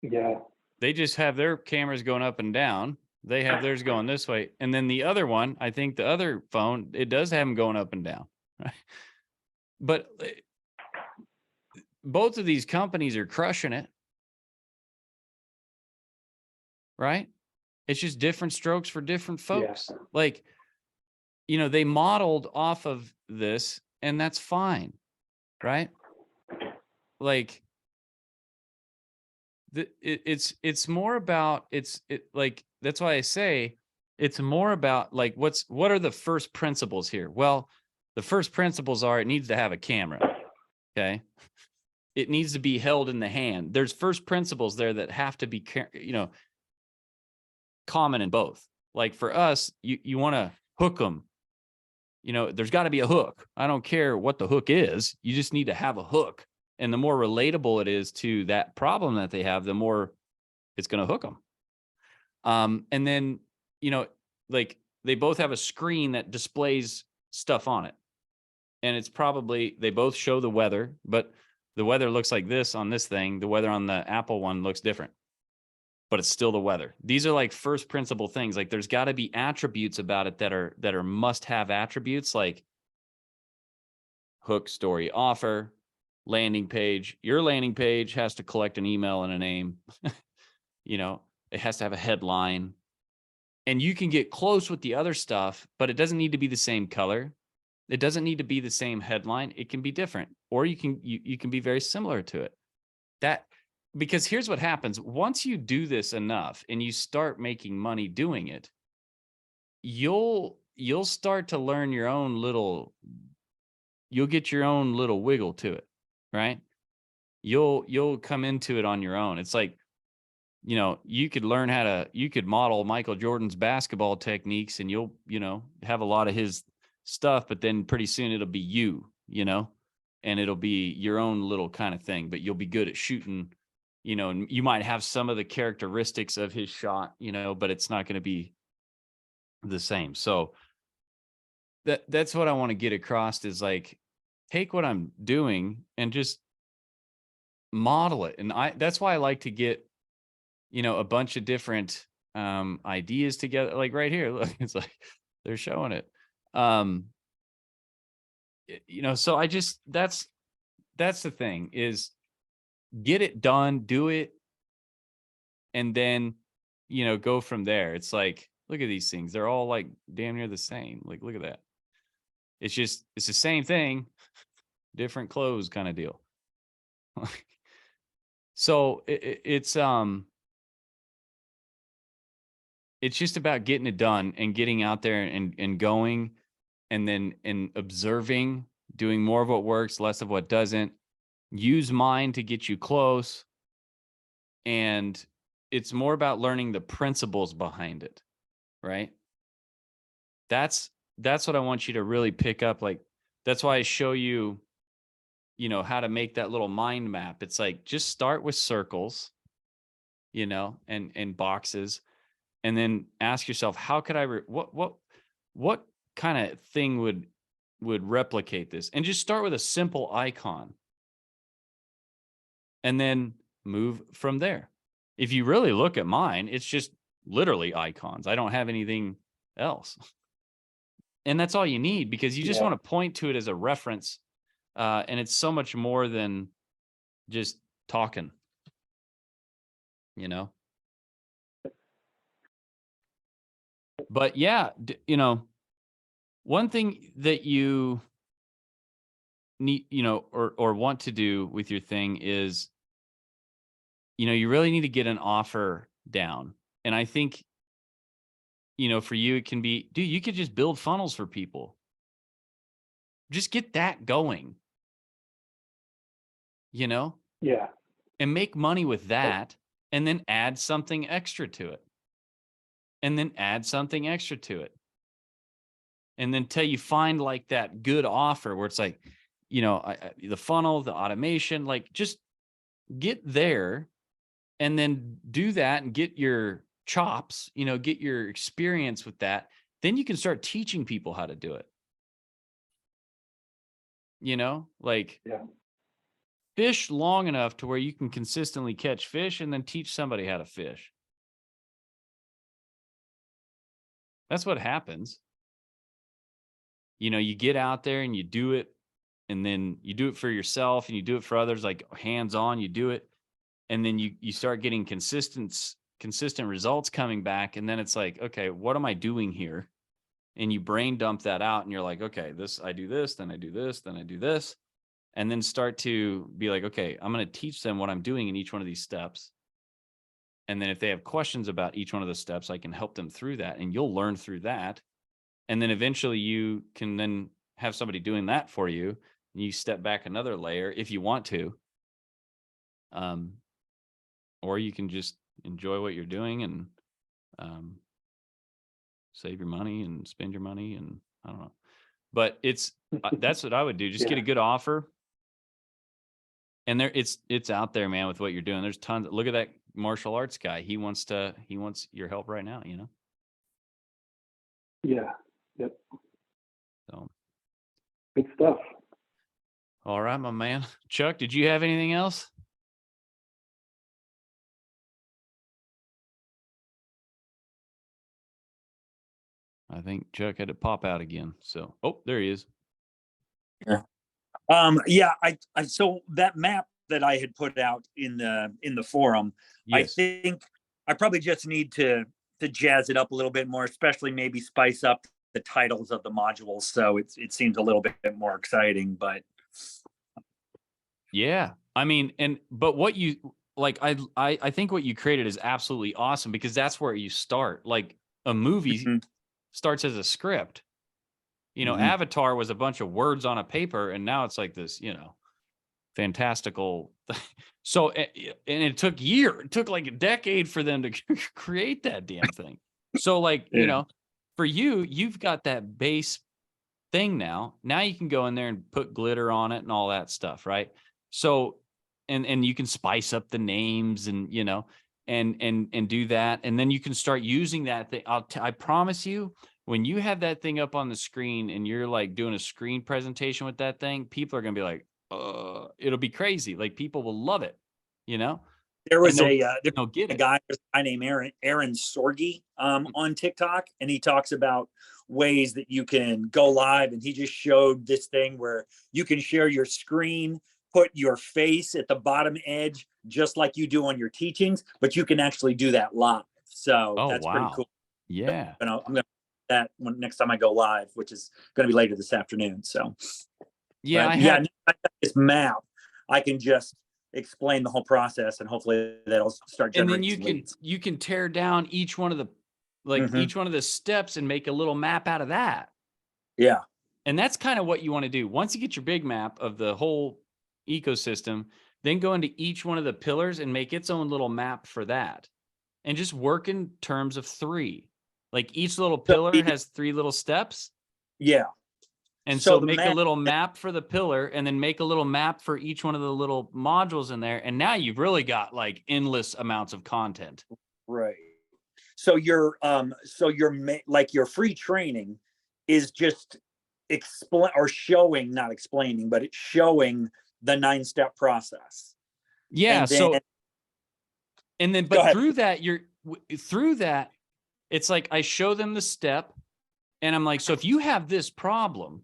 Yeah. They just have their cameras going up and down. They have theirs going this way. And then the other one, I think the other phone, it does have them going up and down. Right? But both of these companies are crushing it. Right? It's just different strokes for different folks. Yeah. Like, they modeled off of this, and that's fine. Right? Like, it's more about like, that's why I say it's more about like what are the first principles here? Well, the first principles are it needs to have a camera. Okay. It needs to be held in the hand. There's first principles there that have to be, common in both. Like for us, you want to hook them, you know, there's got to be a hook. I don't care what the hook is. You just need to have a hook. And the more relatable it is to that problem that they have, the more it's going to hook them. And then, you know, like they both have a screen that displays stuff on it. And it's probably, they both show the weather, but the weather looks like this on this thing. The weather on the Apple one looks different, but it's still the weather. These are like first principle things. Like there's got to be attributes about it that are must-have attributes, like hook, story, offer, landing page. Your landing page has to collect an email and a name. You know, it has to have a headline. And you can get close with the other stuff, but it doesn't need to be the same color. It doesn't need to be the same headline. It can be different, or you can be very similar to it. Because here's what happens. Once you do this enough and you start making money doing it, you'll start to learn your own little, you'll get your own little wiggle to it, right? You'll come into it on your own. It's like, you know, you could learn you could model Michael Jordan's basketball techniques and you'll, you know, have a lot of his stuff, but then pretty soon it'll be you know, and it'll be your own little kind of thing, but you'll be good at shooting, you know, and you might have some of the characteristics of his shot, you know, but it's not going to be the same. So that's what I want to get across is like, take what I'm doing and just model it. And that's why I like to get, you know, a bunch of different ideas together. Like right here, look, it's like they're showing it. You know, so I just, that's the thing is get it done, do it. And then, you know, go from there. It's like, look at these things. They're all like damn near the same. Like, look at that. It's the same thing, different clothes kind of deal. So it's just about getting it done and getting out there and going and observing, doing more of what works, less of what doesn't. Use mind to get you close. And it's more about learning the principles behind it, right? That's what I want you to really pick up. Like, that's why I show you, you know, how to make that little mind map. It's like, just start with circles, you know, and boxes, and then ask yourself, how could I, what kind of thing would replicate this? And just start with a simple icon and then move from there. If you really look at mine, it's just literally icons. I don't have anything else. And that's all you need, because you just want to point to it as a reference. And it's so much more than just talking, you know? But yeah, you know, one thing that you need, you know, or want to do with your thing is, you know, you really need to get an offer down. And I think, you know, for you, it can be, dude, you could just build funnels for people. Just get that going, you know? Yeah. And make money with that, and then add something extra to it. And then add something extra to it. And then till you find like that good offer where it's like, you know, the funnel, the automation, like just get there and then do that and get your chops, you know, get your experience with that. Then you can start teaching people how to do it. You know, like fish long enough to where you can consistently catch fish and then teach somebody how to fish. That's what happens. You know, you get out there and you do it, and then you do it for yourself and you do it for others, like hands-on, you do it. And then you start getting consistent results coming back. And then it's like, okay, what am I doing here? And you brain dump that out and you're like, okay, I do this, then I do this, then I do this. And then start to be like, okay, I'm going to teach them what I'm doing in each one of these steps. And then if they have questions about each one of the steps, I can help them through that, and you'll learn through that. And then eventually you can then have somebody doing that for you, and you step back another layer if you want to. Or you can just enjoy what you're doing and save your money and spend your money, and I don't know. but it's, that's what I would do. Just get a good offer. And it's out there, man, with what you're doing. There's tons. Look at that martial arts guy. He wants your help right now, you know? Yeah. Yep. So Good stuff. all right, my man. Chuck, did you have anything else? I think Chuck had to pop out again. So, oh, there he is. Yeah. So that map that I had put out in the forum, Yes. I think I probably just need to jazz it up a little bit more, especially maybe spice up the titles of the modules. So it seems a little bit more exciting, but yeah, I mean, but what you like, I think what you created is absolutely awesome, because that's where you start. Like a movie starts as a script. You know, Avatar was a bunch of words on a paper, and now it's like this, you know, fantastical. So, and it took it took like a decade for them to create that damn thing. So like, you know, for you've got that base thing now. Now you can go in there and put glitter on it and all that stuff, right? So, and you can spice up the names, and, you know, and do that. And then you can start using that thing. I promise you, when you have that thing up on the screen and you're like doing a screen presentation with that thing, people are going to be like, it'll be crazy. Like people will love it, you know? There was a guy named Aaron Sorgi on TikTok, and he talks about ways that you can go live. And he just showed this thing where you can share your screen, put your face at the bottom edge, just like you do on your teachings, but you can actually do that live. So that's pretty cool. Yeah. And I'm going to do that next time I go live, which is going to be later this afternoon. So yeah, this map, I can just explain the whole process, and hopefully that'll start generating. And then you can tear down each one of the each one of the steps and make a little map out of that. Yeah. And that's kind of what you want to do. Once you get your big map of the whole ecosystem, then go into each one of the pillars and make its own little map for that. And just work in terms of 3. Like each little pillar has 3 little steps. Yeah. And so make a little map for the pillar, and then make a little map for each one of the little modules in there. And now you've really got like endless amounts of content. Right. So your free training is just not explaining, but it's showing the 9-step process. Yeah. But through that, it's like I show them the step, and I'm like, so if you have this problem,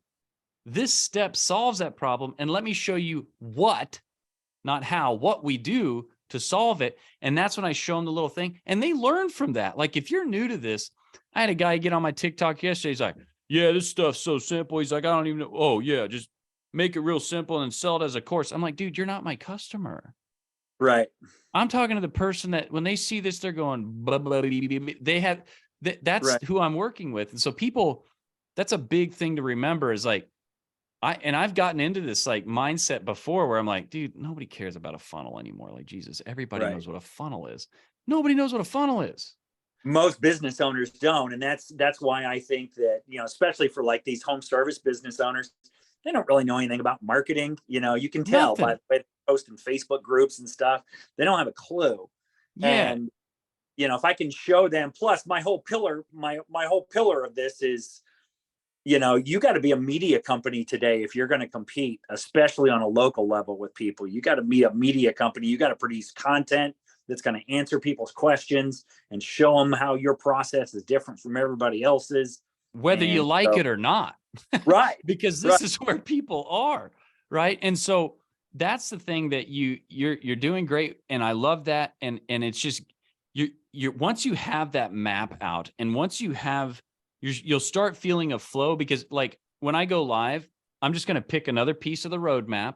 this step solves that problem, and let me show you what we do to solve it. And that's when I show them the little thing, and they learn from that. Like if you're new to this, I had a guy get on my TikTok yesterday. He's like, yeah, this stuff's so simple. He's like, I don't even know. Oh yeah, just make it real simple and sell it as a course. I'm like, dude, you're not my customer. Right. I'm talking to the person that when they see this, they're going, blah, blah, blah, blah, blah. They have, that's who I'm working with. And so people, that's a big thing to remember, is like, I've gotten into this like mindset before where I'm like, dude, nobody cares about a funnel anymore. Like, Jesus, everybody knows what a funnel is. Nobody knows what a funnel is. Most business owners don't. And that's why I think that, you know, especially for like these home service business owners, they don't really know anything about marketing. You know, you can tell by the way they post in Facebook groups and stuff. They don't have a clue. Yeah. And, you know, if I can show them, plus my whole pillar of this is, you know, you got to be a media company today if you're going to compete, especially on a local level with people. You got to be a media company. You got to produce content that's going to answer people's questions and show them how your process is different from everybody else's, whether you like it or not. Right. Because this is where people are, right? And so that's the thing that you're doing great, and I love that. And it's just you're once you have that map out, and once you have, you'll start feeling a flow, because like when I go live, I'm just going to pick another piece of the roadmap.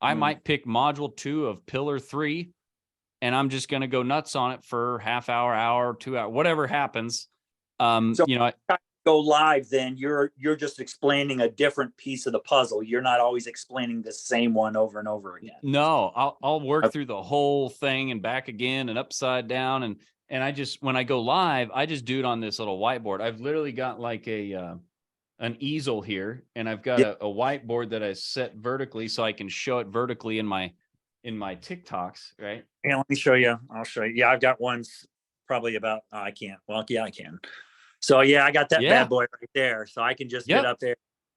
I might pick module 2 of pillar 3, and I'm just going to go nuts on it for half hour, 2 hour, whatever happens. So you know, go live, then you're just explaining a different piece of the puzzle. You're not always explaining the same one over and over again. No, I'll work through the whole thing and back again and upside down. And I just, when I go live, I just do it on this little whiteboard. I've literally got like a an easel here, and I've got Yeah. a whiteboard that I set vertically so I can show it vertically in my TikToks, right? Yeah, let me show you. I'll show you. Yeah, I've got ones probably about, I can't. Well, yeah, I can. So yeah, I got that Yeah. bad boy right there. So I can just Yep. get up there.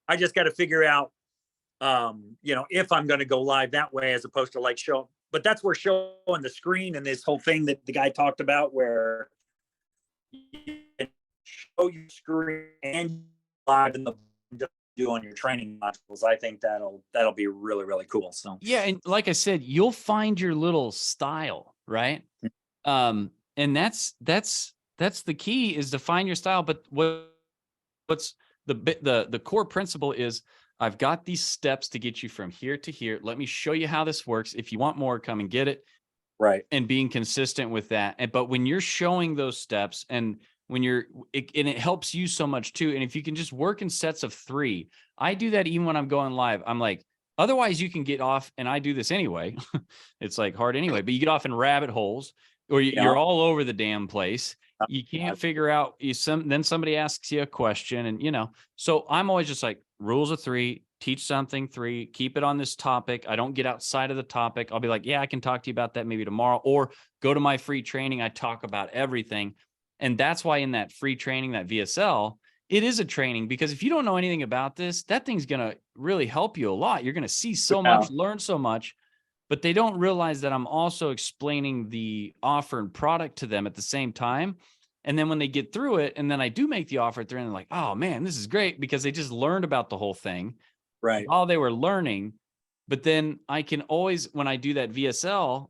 I just got to figure out, if I'm going to go live that way, as opposed to like but that's where showing the screen and this whole thing that the guy talked about, where you can show your screen and live in the do on your training modules. I think that'll be really, really cool. So Yeah, and like I said, you'll find your little style, right? And that's the key, is to find your style. But what's the core principle is, I've got these steps to get you from here to here. Let me show you how this works. If you want more, come and get it. right. And being consistent with that. But when you're showing those steps, and when it helps you so much too. And if you can just work in sets of 3, I do that even when I'm going live. I'm like, otherwise you can get off, and I do this anyway. It's like hard anyway, but you get off in rabbit holes, or you're all over the damn place. You can't figure out then somebody asks you a question, and so I'm always just like, rules of 3, teach something 3, keep it on this topic. I don't get outside of the topic. I'll be like, yeah, I can talk to you about that maybe tomorrow, or go to my free training. I talk about everything. And that's why in that free training, that VSL, it is a training, because if you don't know anything about this, that thing's going to really help you a lot. You're going to see so much, learn so much, but they don't realize that I'm also explaining the offer and product to them at the same time. And then when they get through it, and then I do make the offer at the end, they're like, oh man, this is great, because they just learned about the whole thing while they were learning. But then I can always, when I do that VSL,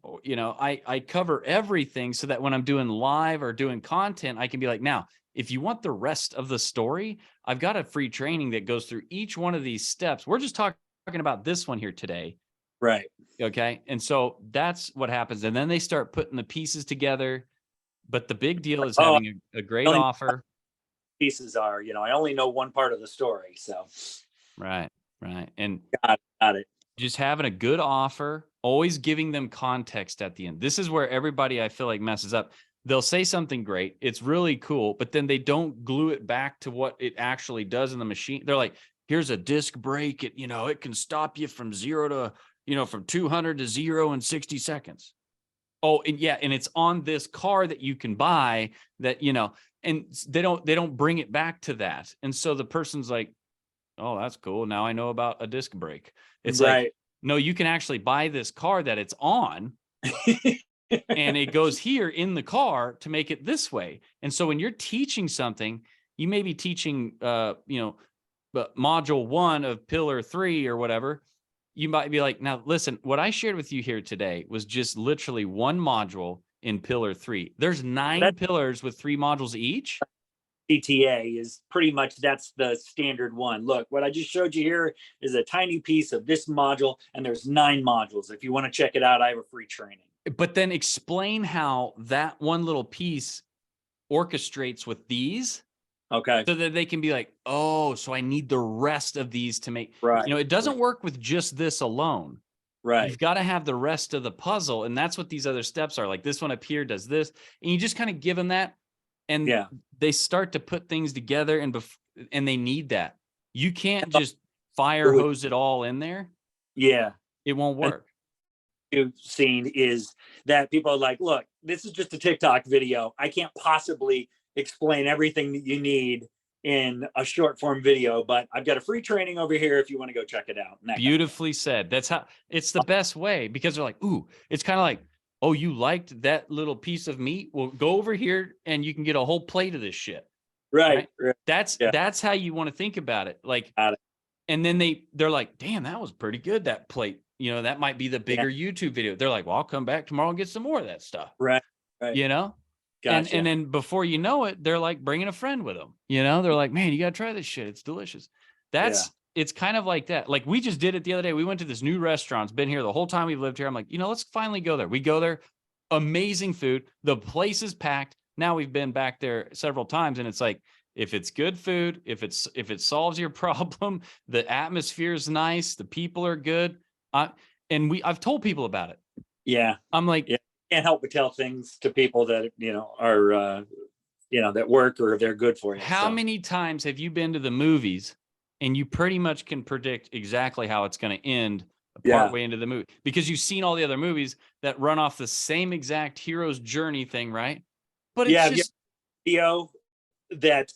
I cover everything, so that when I'm doing live or doing content, I can be like, now, if you want the rest of the story, I've got a free training that goes through each one of these steps. We're just talking about this one here today. Right. Okay. And so that's what happens. And then they start putting the pieces together. But the big deal is having a great offer. Pieces are, I only know one part of the story. So. Right. And got it. Just having a good offer, always giving them context at the end. This is where everybody, I feel like, messes up. They'll say something great, it's really cool, but then they don't glue it back to what it actually does in the machine. They're like, here's a disc brake. It can stop you from 0 to, from 200 to 0 in 60 seconds. Oh, and yeah, and it's on this car that you can buy that, and they don't bring it back to that. And so the person's like, oh, that's cool. Now I know about a disc brake. It's like, no, you can actually buy this car that it's on and it goes here in the car to make it this way. And so when you're teaching something, you may be teaching, but module 1 of pillar 3 or whatever. You might be like, now listen, what I shared with you here today was just literally one module in pillar 3. There's 9 pillars with 3 modules each. CTA is pretty much, that's the standard one. Look, what I just showed you here is a tiny piece of this module, and there's 9 modules. If you want to check it out, I have a free training. But then explain how that one little piece orchestrates with these. Okay. So that they can be like, oh, so I need the rest of these to make, it doesn't work with just this alone. Right. You've got to have the rest of the puzzle. And that's what these other steps are. Like this one up here does this, and you just kind of give them that. And they start to put things together, and they need that. You can't just fire hose it all in there. Yeah. It won't work. You've seen is that people are like, look, this is just a TikTok video. I can't possibly explain everything that you need in a short form video, but I've got a free training over here if you want to go check it out. Beautifully said. That's how it's the best way, because they're like, ooh, it's kind of like, oh, you liked that little piece of meat? Well, go over here and you can get a whole plate of this shit. Right. That's how you want to think about it. Like, and then they're like, damn, that was pretty good, that plate. That might be the bigger YouTube video. They're like, well, I'll come back tomorrow and get some more of that stuff. Right. Gotcha. And then before you know it, they're like bringing a friend with them. They're like, man, you got to try this shit. It's delicious. It's kind of like that. Like we just did it the other day. We went to this new restaurant. It's been here the whole time we've lived here. I'm like, let's finally go there. We go there. Amazing food. The place is packed. Now we've been back there several times, and it's like, if it's good food, if it solves your problem, the atmosphere is nice, the people are good. I've told people about it. Yeah. I'm like, can't help but tell things to people that, are, that work or they're good for you. How many times have you been to the movies and you pretty much can predict exactly how it's going to end Yeah. partway into the movie, because you've seen all the other movies that run off the same exact hero's journey thing, right? But it's Yeah, just video that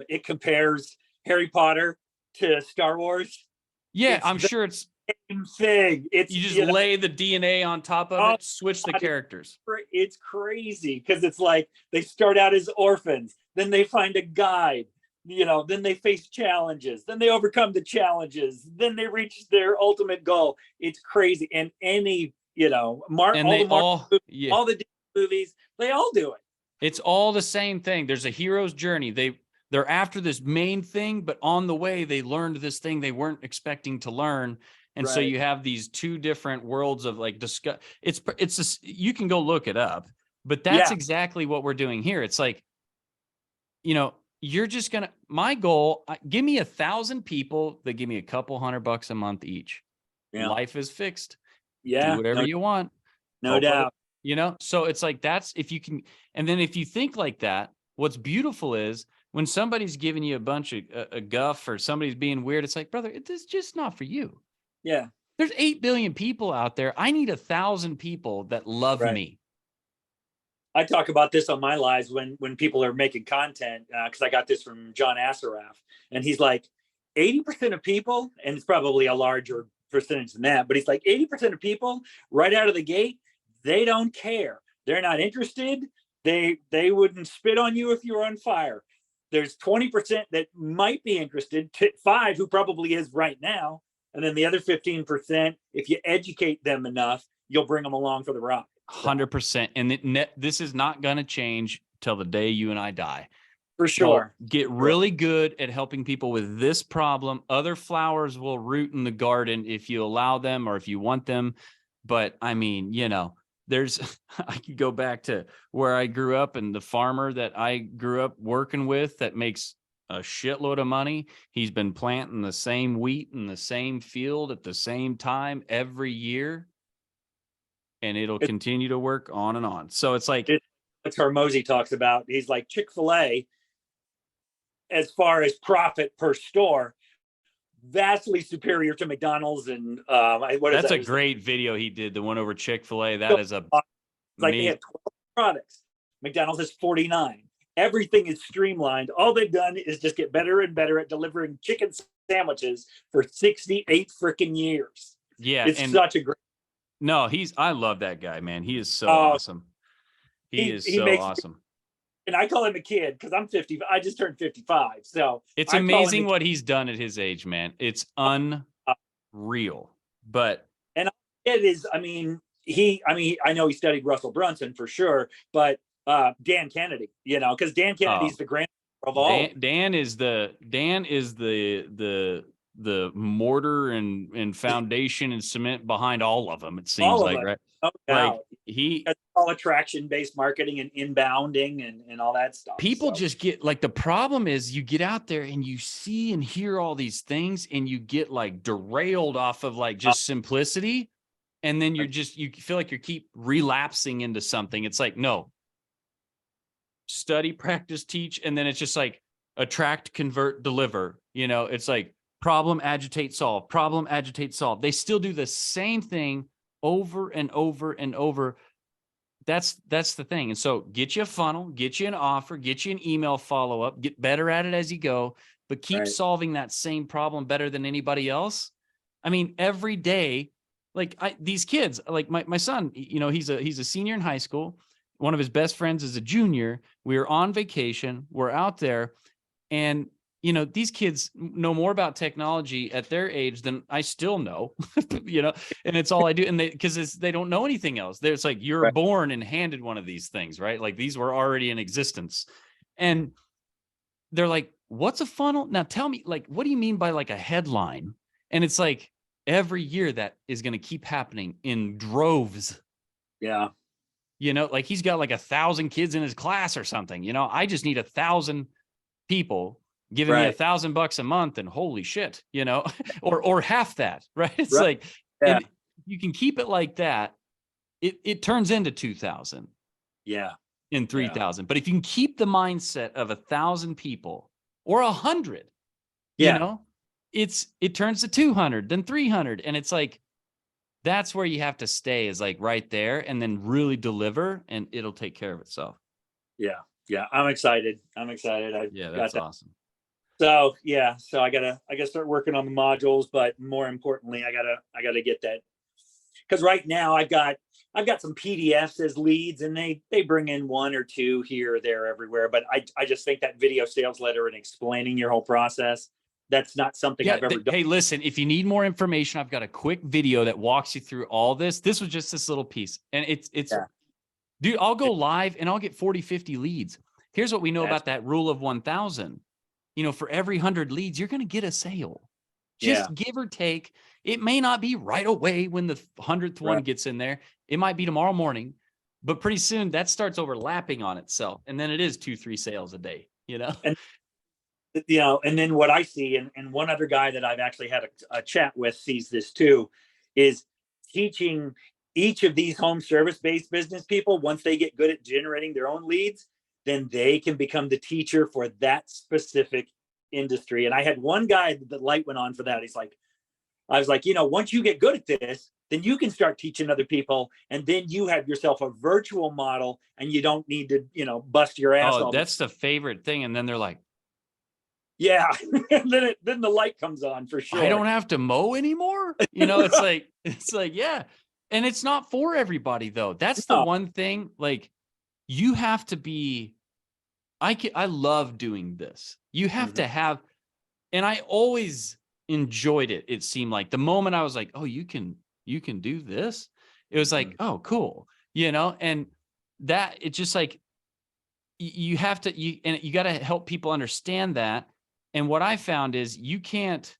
it compares Harry Potter to Star Wars. yeah, It's I'm the sure it's same thing. It's you just you know, lay the DNA on top of Oh, it, switch the God, characters. it's crazy because it's like they start out as orphans, then they find a guide, then they face challenges, then they overcome the challenges, then they reach their ultimate goal. It's crazy. And any, And all they the Marvel all movies, yeah, all the Disney movies, they all do it. it's all the same thing. There's a hero's journey. They're after this main thing, but on the way they learned this thing they weren't expecting to learn. And so Right. you have these two different worlds of like discuss. You can go look it up, but that's Yeah. exactly what we're doing here. It's like, you're just gonna. My goal: give me 1,000 people that give me a couple $100 a month each. Yeah. Life is fixed. Yeah. Do whatever you want. No Hope doubt. So it's like, that's if you can. And then if you think like that, what's beautiful is when somebody's giving you a bunch of a guff, or somebody's being weird, it's like, brother, it's just not for you. Yeah. There's 8 billion people out there. I need 1,000 people that love Right. me. I talk about this on my lives when people are making content, because I got this from John Assaraf, and he's like, 80% of people, and it's probably a larger percentage than that, but he's like 80% of people right out of the gate, they don't care. They're not interested. They wouldn't spit on you if you were on fire. There's 20% that might be interested, 5 who probably is right now, and then the other 15%, if you educate them enough, you'll bring them along for the ride. 100%. And this is not going to change till the day you and I die. For sure. So get really good at helping people with this problem. Other flowers will root in the garden if you allow them or if you want them. But I mean, I could go back to where I grew up, and the farmer that I grew up working with that makes a shitload of money. He's been planting the same wheat in the same field at the same time every year. And it'll continue to work on and on. So it's like, that's Hormozy talks about. He's like, Chick-fil-A, as far as profit per store, vastly superior to McDonald's. And that's a great video he did, the one over Chick-fil-A. That is it's like they have 12 products. McDonald's has 49. Everything is streamlined. All they've done is just get better and better at delivering chicken sandwiches for 68 freaking years. Yeah, it's such a great. No, I love that guy, man. He is so awesome. He is so awesome. And I call him a kid because I'm 50. I just turned 55. So it's amazing what he's done at his age, man. It's unreal. But and it is, I know he studied Russell Brunson for sure, but Dan Kennedy, because Dan Kennedy's the grandfather of all. Dan is the mortar and foundation and cement behind all of them. It seems like, right? Oh, like he all attraction-based marketing and inbounding and all that stuff. People just get like, the problem is you get out there and you see and hear all these things and you get like derailed off of like just simplicity. And then you feel like you keep relapsing into something. It's like, no, study, practice, teach. And then it's just like attract, convert, deliver. It's like problem, agitate, solve, problem, agitate, solve. They still do the same thing over and over and over. That's the thing. And so get you a funnel, get you an offer, get you an email follow-up, get better at it as you go, but keep solving that same problem better than anybody else. I mean, every day, like these kids, like my son, he's a senior in high school. One of his best friends is a junior. We are on vacation. We're out there, and these kids know more about technology at their age than I still know, and it's all I do. And because they don't know anything else. It's like, you're born and handed one of these things, right? Like these were already in existence. And they're like, what's a funnel? Now tell me, like, what do you mean by like a headline? And it's like, every year that is going to keep happening in droves. Yeah. Like he's got like 1,000 kids in his class or something. I just need 1,000 people giving me $1,000 a month, and holy shit, or half that, right? It's like, and you can keep it like that. It turns into 2,000. Yeah. In 3,000. But if you can keep the mindset of 1,000 people or 100, it turns to 200, then 300. And it's like, that's where you have to stay, is like right there, and then really deliver, and it'll take care of itself. Yeah. Yeah. I'm excited. Yeah, Got that's that. awesome. So yeah, so I gotta start working on the modules, but more importantly, I gotta get that, because right now I've got some PDFs as leads, and they bring in one or two here or there everywhere. But I just think that video sales letter and explaining your whole process, that's not something I've ever done. Hey, listen, if you need more information, I've got a quick video that walks you through all this. This was just this little piece, and it's dude, I'll go live and I'll get 40, 50 leads. Here's what we know about that rule of 1,000. You know, for every 100 leads, you're going to get a sale. Just give or take. It may not be right away when the 100th one gets in there. It might be tomorrow morning, but pretty soon that starts overlapping on itself. And then it is 2-3 sales a day, you know? And, you know, and then what I see, and one other guy that I've actually had a chat with sees this too, is teaching each of these home service-based business people, once they get good at generating their own leads, then they can become the teacher for that specific industry. And I had one guy, the light went on for that. He's like, I was like, you know, once you get good at this, then you can start teaching other people. And then you have yourself a virtual model, and you don't need to, you know, bust your ass. Oh, that's the favorite thing. And then they're like, yeah. And then the light comes on for sure. I don't have to mow anymore. You know, it's like, yeah. And it's not for everybody though. That's the one thing, like, you have to be, I love doing this. You have to have, and I always enjoyed it. It seemed like the moment I was like, oh, you can do this. It was like, oh, cool. You know, and that it's just like, you have to, you got to help people understand that. And what I found is you can't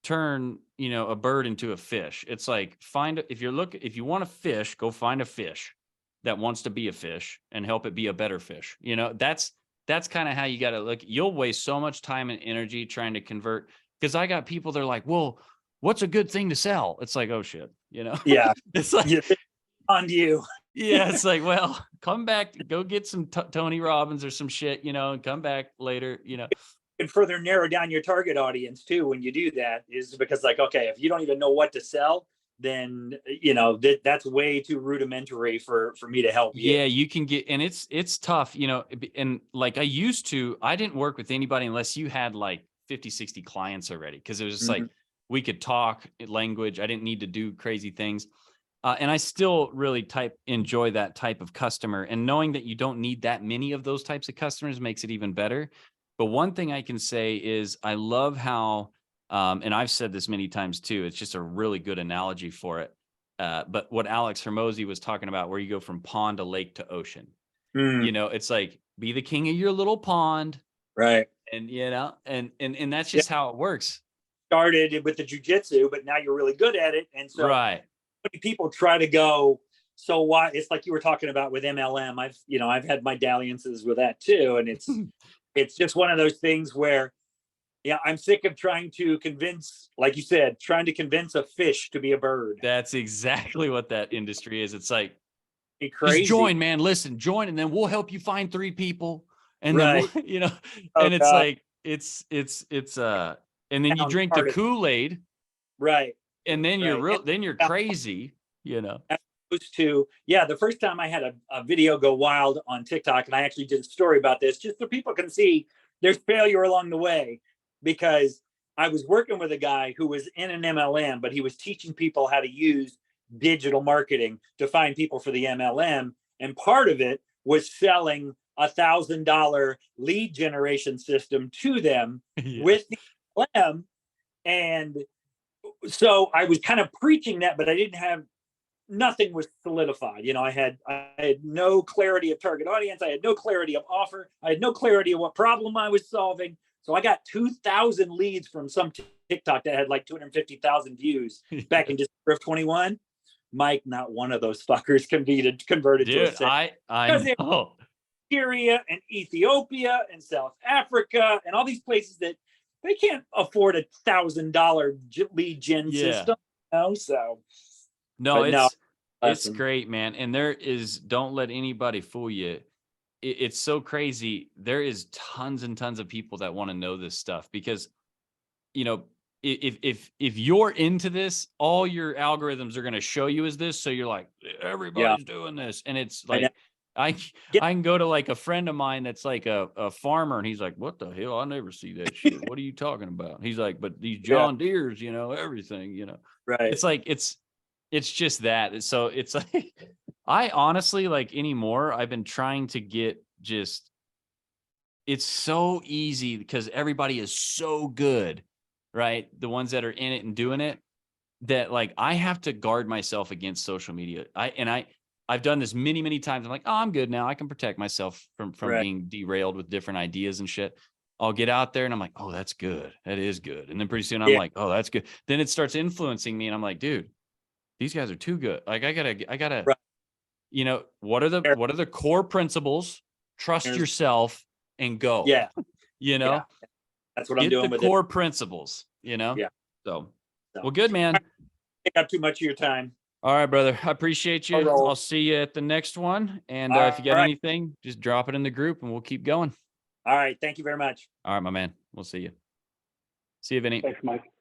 turn, you know, a bird into a fish. It's like, if you want a fish, go find a fish that wants to be a fish and help it be a better fish. You know, that's kind of how you got to look. You'll waste so much time and energy trying to convert. Because I got people, they're like, well, what's a good thing to sell? It's like, oh shit, you know? Yeah. It's like, on you. yeah, it's like, well, come back, go get some Tony Robbins or some shit, you know, and come back later, you know. And further narrow down your target audience too when you do that, is because, like, okay, if you don't even know what to sell, then, you know, that's way too rudimentary for me to help you. Yeah, you can get, and it's tough, you know, and like I didn't work with anybody unless you had like 50, 60 clients already. Cause it was just like, we could talk language. I didn't need to do crazy things. And I still really enjoy that type of customer, and knowing that you don't need that many of those types of customers makes it even better. But one thing I can say is I love how, and I've said this many times too, it's just a really good analogy for it. But what Alex Hermosi was talking about, where you go from pond to lake to ocean, you know, it's like, be the king of your little pond. Right. And, you know, and that's just how it works. Started with the jujitsu, but now you're really good at it. And so right. Many people try to go, so why? It's like you were talking about with MLM. I've had my dalliances with that too. And it's just one of those things where, yeah, I'm sick of trying to convince, like you said, trying to convince a fish to be a bird. That's exactly what that industry is. It's like, crazy. Just join, man. Listen, join, and then we'll help you find 3 people. And then we'll, you know, and it's like, it's and then you drink the Kool-Aid. Right. And then you're crazy, you know. The first time I had a video go wild on TikTok, and I actually did a story about this, just so people can see there's failure along the way, because I was working with a guy who was in an MLM, but he was teaching people how to use digital marketing to find people for the MLM. And part of it was selling $1,000 lead generation system to them with the MLM. And so I was kind of preaching that, but I didn't have, nothing was solidified. You know, I had no clarity of target audience. I had no clarity of offer. I had no clarity of what problem I was solving. So I got 2,000 leads from some TikTok that had like 250,000 views back in December of 21. Mike, not one of those fuckers converted to a sale. I know. Syria and Ethiopia and South Africa and all these places that they can't afford $1,000 lead gen system. You know? So it's great, man. And don't let anybody fool you. It's so crazy. There is tons and tons of people that want to know this stuff, because, you know, if you're into this, all your algorithms are going to show you is this. So you're like, everybody's doing this. And it's like, I can go to like a friend of mine that's like a farmer, and he's like, what the hell? I never see that shit. What are you talking about? He's like, but these John Deeres, you know, everything, you know, Right. It's like, it's just that. So it's like, I honestly, like, anymore, I've been trying to get just, it's so easy because everybody is so good, right? The ones that are in it and doing it, that like, I have to guard myself against social media. I've done this many, many times. I'm like, oh, I'm good now. I can protect myself from being derailed with different ideas and shit. I'll get out there and I'm like, oh, that's good. That is good. And then pretty soon I'm like, oh, that's good. Then it starts influencing me. And I'm like, dude, these guys are too good. Like, I gotta, you know, what are the core principles? Trust yourself and go. Yeah. You know, that's what I'm doing with the core principles, you know? Yeah. So, well, good, man. Take up too much of your time. All right, brother. I appreciate you. I'll see you at the next one. And if you got anything, just drop it in the group and we'll keep going. All right. Thank you very much. All right, my man. We'll see you. See you, Vinny. Thanks, Mike.